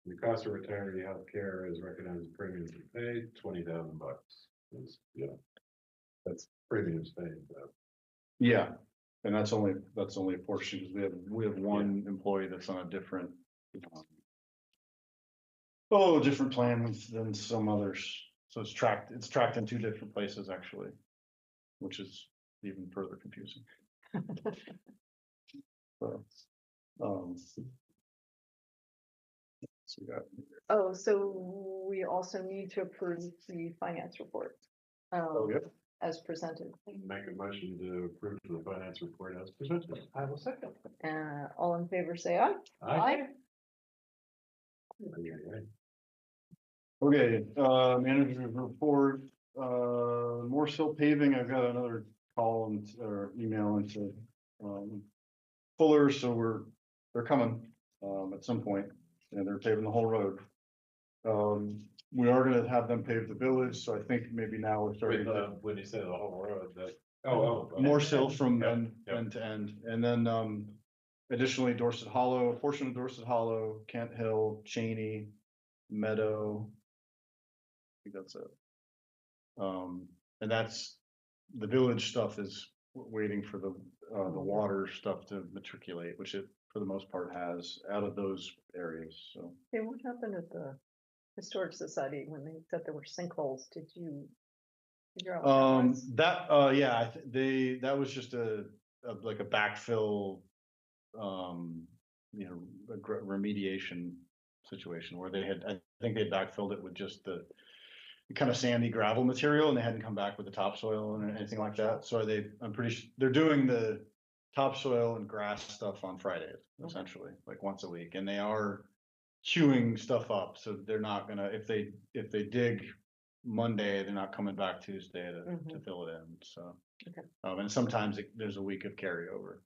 [SPEAKER 1] The cost of retiree health care is recognized premiums paid, $20,000. That's premiums paid, though.
[SPEAKER 2] Yeah, and that's only a portion, cause we have one employee that's on a different different plans than some others. So it's tracked in two different places actually, which is even further confusing. So, so we got,
[SPEAKER 3] Oh, so we also need to approve the finance report.
[SPEAKER 2] yeah.
[SPEAKER 3] As presented.
[SPEAKER 1] Make a motion to approve the finance report as presented.
[SPEAKER 5] I will second.
[SPEAKER 3] All in favor, say aye.
[SPEAKER 1] Aye.
[SPEAKER 2] Okay, manager's report, Morse Hill paving, I've got another call and, or email into, Fuller, so they're coming, at some point, and they're paving the whole road. We are gonna have them pave the village, so I think maybe now we're starting to.
[SPEAKER 1] When you say the whole road, that.
[SPEAKER 2] Morse Hill from
[SPEAKER 1] Yep,
[SPEAKER 2] end,
[SPEAKER 1] yep.
[SPEAKER 2] end to end, and then, additionally Dorset Hollow, a portion of Dorset Hollow, Kent Hill, Cheney, Meadow. I think that's it. And that's, the village stuff is waiting for the water stuff to matriculate, which it, for the most part, has out of those areas, so.
[SPEAKER 3] Hey, what happened at the Historic Society when they said there were sinkholes? Did you figure out? What that was?
[SPEAKER 2] Yeah, that was just like a backfill, remediation situation where I think they backfilled it with just the kind of sandy gravel material, and they hadn't come back with the topsoil and anything like that. So I'm pretty sure they're doing the topsoil and grass stuff on Fridays, essentially, like once a week, and they are queuing stuff up. So they're not gonna, if they dig Monday, they're not coming back Tuesday to fill it in. So,
[SPEAKER 3] Okay.
[SPEAKER 2] And sometimes there's a week of carryover,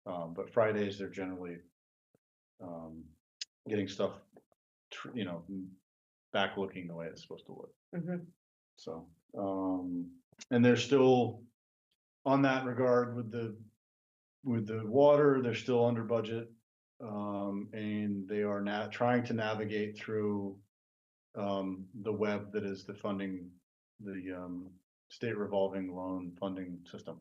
[SPEAKER 2] but Fridays they're generally getting stuff, back looking the way it's supposed to look. So, and they're still on that regard with the water, they're still under budget. And they are now trying to navigate through the web that is the funding, the state revolving loan funding system.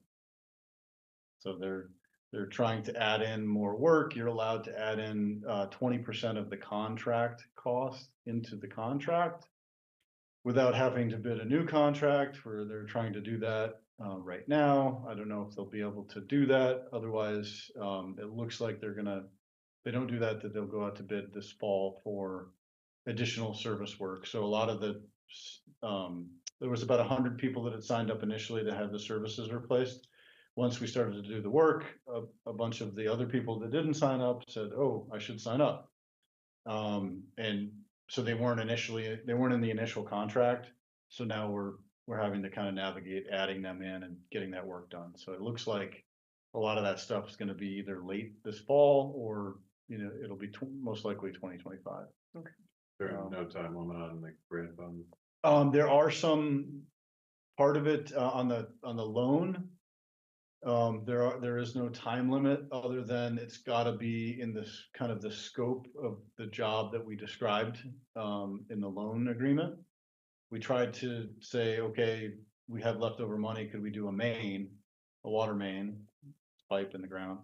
[SPEAKER 2] So they're trying to add in more work. You're allowed to add in 20% of the contract cost into the contract without having to bid a new contract, where they're trying to do that right now. I don't know if they'll be able to do that. Otherwise, it looks like they don't do that, they'll go out to bid this fall for additional service work. So a lot of there was about 100 people that had signed up initially to have the services replaced. Once we started to do the work, a bunch of the other people that didn't sign up said, "Oh, I should sign up." And so they weren't in the initial contract. So now we're having to kind of navigate adding them in and getting that work done. So it looks like a lot of that stuff is going to be either late this fall or, it'll be most likely 2025.
[SPEAKER 1] There's no time limit on the grant fund.
[SPEAKER 2] There are some part of it on the loan. There is no time limit other than it's got to be in this kind of the scope of the job that we described in the loan agreement. We tried to say, okay, we have leftover money. Could we do a water main, pipe in the ground?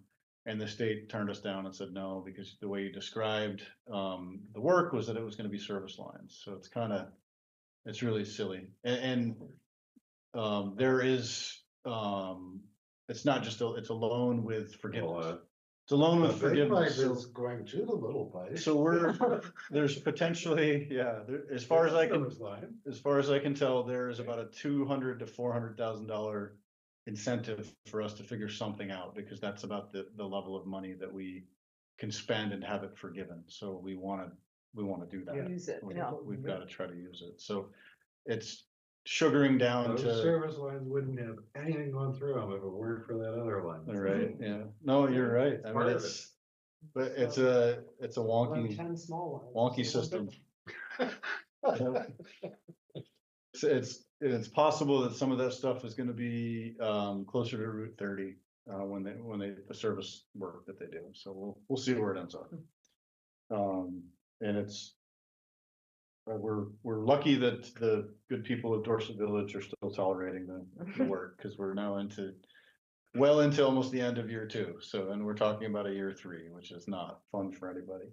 [SPEAKER 2] And the state turned us down and said no, because the way you described the work was that it was going to be service lines. So it's really silly. And there is, it's not just it's a loan with forgiveness. It's a loan with forgiveness.
[SPEAKER 6] Is going to the little pipe.
[SPEAKER 2] So there's potentially, as far as I can tell, there is about a $200,000 to $400,000 incentive for us to figure something out, because that's about the level of money that we can spend and have it forgiven. So we want to do that.
[SPEAKER 3] Use it.
[SPEAKER 2] We've got to try to use it. So it's sugaring down
[SPEAKER 1] Those
[SPEAKER 2] to
[SPEAKER 1] service lines wouldn't have anything going through them if it weren't for that other line.
[SPEAKER 2] right. Yeah, no, you're right. I mean, but it's a wonky
[SPEAKER 5] 10 small ones.
[SPEAKER 2] wonky system. So it's possible that some of that stuff is going to be closer to Route 30 when the service work that they do. So we'll see where it ends up. And it's we're lucky that the good people of Dorset Village are still tolerating the work, because we're now well into almost the end of year 2. So, and we're talking about a year 3, which is not fun for anybody.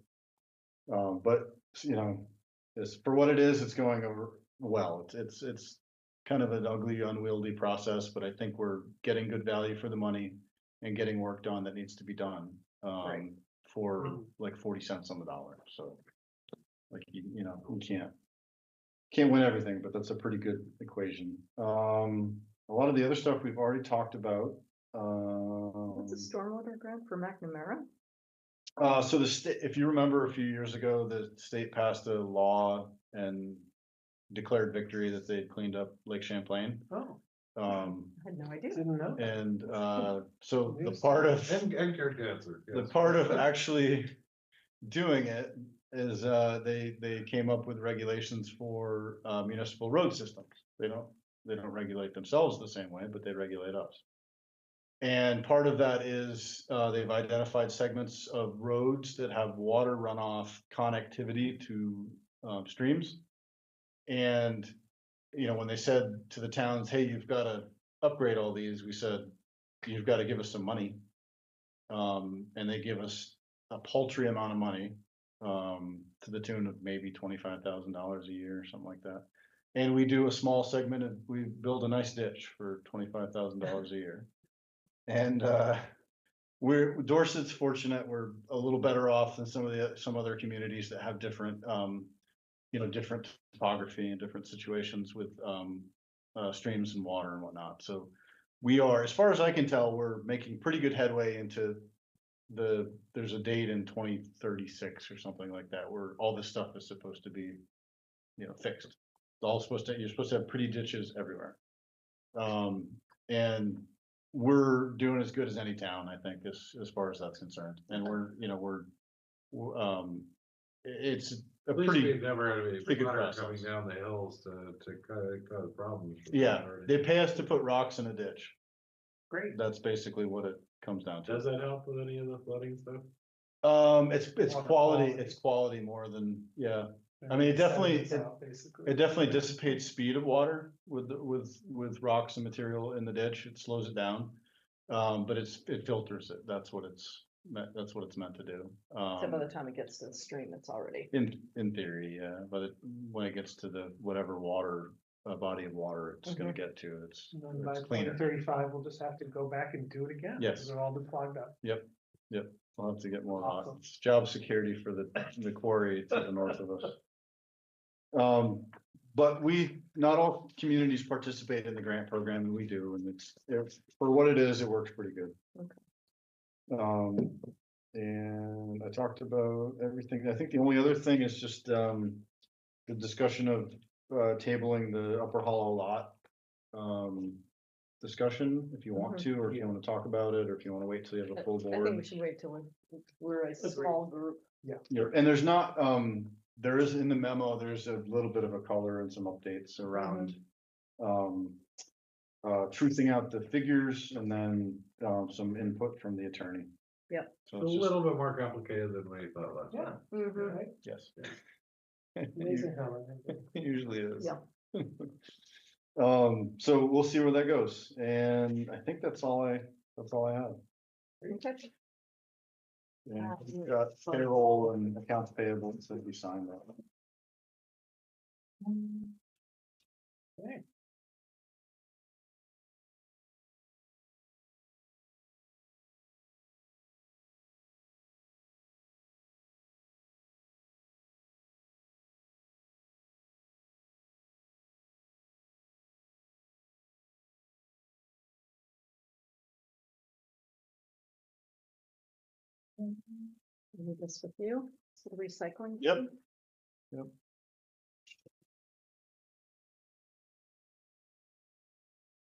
[SPEAKER 2] But, you know, it's, for what it is, it's going over well. It's kind of an ugly, unwieldy process, but I think we're getting good value for the money and getting work done that needs to be done,
[SPEAKER 3] Right.
[SPEAKER 2] for
[SPEAKER 5] Mhm.
[SPEAKER 2] like 40 cents on the dollar, so. Like, you know, you can't win everything, but that's a pretty good equation. A lot of the other stuff we've already talked about.
[SPEAKER 3] What's the stormwater grant for McNamara?
[SPEAKER 2] So the state, if you remember a few years ago, the state passed a law and declared victory that they'd cleaned up Lake Champlain.
[SPEAKER 5] Oh,
[SPEAKER 2] Um,
[SPEAKER 3] I had no idea.
[SPEAKER 5] didn't know.
[SPEAKER 2] and, so the part of,
[SPEAKER 6] And cure cancer.
[SPEAKER 2] the
[SPEAKER 6] yes.
[SPEAKER 2] part of actually doing it is, they came up with regulations for, municipal road systems. They don't regulate themselves the same way, but they regulate us. And part of that is, they've identified segments of roads that have water runoff connectivity to, streams. And, you know, when they said to the towns, hey, you've got to upgrade all these, we said, you've got to give us some money. And they give us a paltry amount of money, to the tune of maybe $25,000 a year or something like that. And we do a small segment of, we build a nice ditch for $25,000 a year. And, Dorset's fortunate, we're a little better off than some other communities that have different, you know, different topography and different situations with, streams and water and whatnot. So we are, as far as I can tell, we're making pretty good headway into there's a date in 2036 or something like that, where all this stuff is supposed to be, you know, fixed. It's all you're supposed to have pretty ditches everywhere. And we're doing as good as any town, I think, as far as that's concerned. And it's a
[SPEAKER 6] At least
[SPEAKER 2] pretty,
[SPEAKER 6] we've never had any
[SPEAKER 2] pretty good
[SPEAKER 6] water
[SPEAKER 2] process.
[SPEAKER 6] coming down the hills to cause problems.
[SPEAKER 2] yeah, they pay us to put rocks in a ditch.
[SPEAKER 5] Great.
[SPEAKER 2] That's basically what it comes down to.
[SPEAKER 6] Does that help with any of the flooding stuff?
[SPEAKER 2] It's
[SPEAKER 5] Water
[SPEAKER 2] quality,
[SPEAKER 5] quality.
[SPEAKER 2] it's quality more than, yeah. I mean, it definitely, it definitely dissipates speed of water with rocks and material in the ditch. It slows it down. But it filters it. That's what it's meant to do.
[SPEAKER 3] So by the time it gets to the stream, it's already.
[SPEAKER 2] In theory, yeah, but when it gets to the whatever water, body of water it's gonna get to, it's
[SPEAKER 5] And then by
[SPEAKER 2] cleaner.
[SPEAKER 5] 2035, we'll just have to go back and do it again.
[SPEAKER 2] Yes.
[SPEAKER 5] Because it'll all be clogged up.
[SPEAKER 2] Yep, we'll have to get more
[SPEAKER 5] Awesome.
[SPEAKER 2] rocks. Job security for the quarry to the north of us. But not all communities participate in the grant program, and we do, and for what it is, it works pretty good.
[SPEAKER 3] Okay.
[SPEAKER 2] And I talked about everything. I think the only other thing is just, the discussion of, tabling the Upper Hollow lot. Discussion, if you want to, or if you want to talk about it, or if you want to wait till you have a full
[SPEAKER 3] I think we
[SPEAKER 2] board.
[SPEAKER 3] should wait till we're a small group.
[SPEAKER 2] And there's not, there is in the memo, there's a little bit of a color and some updates around, truthing out the figures and then, some input from the attorney.
[SPEAKER 3] Yep.
[SPEAKER 2] So
[SPEAKER 6] A
[SPEAKER 2] it's just,
[SPEAKER 6] little bit more complicated than we thought last
[SPEAKER 5] Yeah.
[SPEAKER 6] time.
[SPEAKER 3] Mhm.
[SPEAKER 5] Right?
[SPEAKER 2] yes.
[SPEAKER 5] Amazing how it
[SPEAKER 2] Usually is.
[SPEAKER 3] Yeah.
[SPEAKER 2] So we'll see where that goes, and I think that's all I have.
[SPEAKER 3] Okay.
[SPEAKER 2] Yeah, we've got payroll and accounts payable, so we signed that.
[SPEAKER 5] Okay.
[SPEAKER 3] Leave this with you, so the recycling.
[SPEAKER 2] Yep.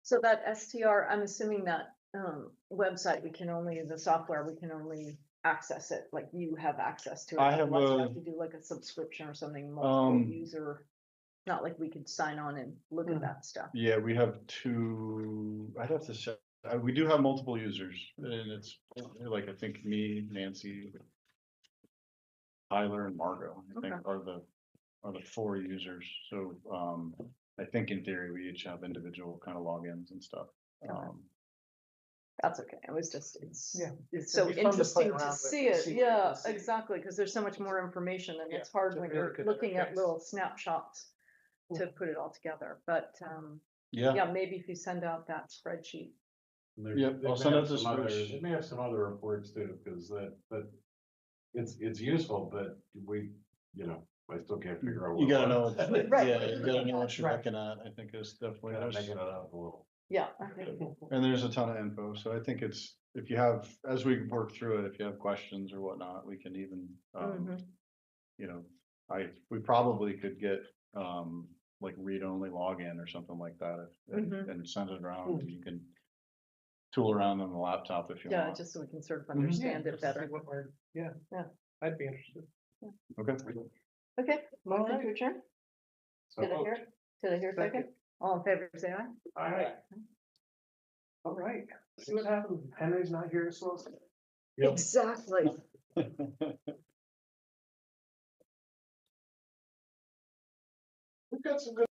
[SPEAKER 3] So that STR, I'm assuming that website, the software, we can only access it, like you have access to it.
[SPEAKER 2] I have
[SPEAKER 3] unless you
[SPEAKER 2] a-
[SPEAKER 3] have to do like a subscription or something, multiple
[SPEAKER 2] Um,
[SPEAKER 3] user. Not like we could sign on and look at that stuff.
[SPEAKER 2] Yeah, we have two, I'd have to say, we do have multiple users, and it's like, I think me, Nancy, Tyler and Margot, I think
[SPEAKER 3] Okay.
[SPEAKER 2] are the four users. So, I think in theory, we each have individual kind of logins and stuff.
[SPEAKER 3] Okay. That's okay. It was just, it's,
[SPEAKER 5] Yeah.
[SPEAKER 3] it's so
[SPEAKER 5] It'd be fun to play
[SPEAKER 3] interesting to
[SPEAKER 5] around with
[SPEAKER 3] see
[SPEAKER 5] and
[SPEAKER 3] it.
[SPEAKER 5] see what
[SPEAKER 3] Yeah,
[SPEAKER 5] you see.
[SPEAKER 3] exactly. Cause there's so much more information and
[SPEAKER 5] Yeah,
[SPEAKER 3] it's hard
[SPEAKER 5] it's a
[SPEAKER 3] when
[SPEAKER 5] really
[SPEAKER 3] you're
[SPEAKER 5] good
[SPEAKER 3] looking at
[SPEAKER 5] interface.
[SPEAKER 3] little snapshots to put it all together. But,
[SPEAKER 2] Yeah,
[SPEAKER 3] yeah, maybe if you send out that spreadsheet.
[SPEAKER 1] And there-
[SPEAKER 2] Yep,
[SPEAKER 1] they
[SPEAKER 2] I'll
[SPEAKER 1] may
[SPEAKER 2] send
[SPEAKER 1] have
[SPEAKER 2] out the
[SPEAKER 1] some other-
[SPEAKER 2] spreadsheet.
[SPEAKER 1] It may have some other reports too, because but it's useful, but I still can't figure out.
[SPEAKER 2] you
[SPEAKER 1] what
[SPEAKER 2] gotta
[SPEAKER 1] it
[SPEAKER 2] know,
[SPEAKER 1] was.
[SPEAKER 2] it's-
[SPEAKER 3] Right.
[SPEAKER 2] yeah, you gotta know what you're
[SPEAKER 5] Right.
[SPEAKER 2] looking at, I think is definitely.
[SPEAKER 1] Kinda
[SPEAKER 2] there's-
[SPEAKER 1] making it up a little.
[SPEAKER 3] Yeah. Okay.
[SPEAKER 2] And there's a ton of info, so I think it's, if you have, as we work through it, if you have questions or whatnot, we can even,
[SPEAKER 3] Mhm.
[SPEAKER 2] we probably could get, like read-only login or something like that,
[SPEAKER 3] Mhm.
[SPEAKER 2] and send it around, and you can tool around on the laptop if you
[SPEAKER 3] Yeah,
[SPEAKER 2] want.
[SPEAKER 3] just so we can sort of
[SPEAKER 2] Mhm.
[SPEAKER 3] understand it
[SPEAKER 5] Just to see
[SPEAKER 3] better.
[SPEAKER 5] what we're- Yeah.
[SPEAKER 3] Yeah.
[SPEAKER 5] I'd be interested.
[SPEAKER 2] Okay.
[SPEAKER 3] Okay, motion
[SPEAKER 5] Alright.
[SPEAKER 3] to adjourn?
[SPEAKER 1] So
[SPEAKER 3] Did I hear? Did I hear a second? All in favor, say aye.
[SPEAKER 5] All right. All right, see what happens. Henry's not here to slow us down.
[SPEAKER 1] Yep.
[SPEAKER 3] Exactly.
[SPEAKER 1] We've got some good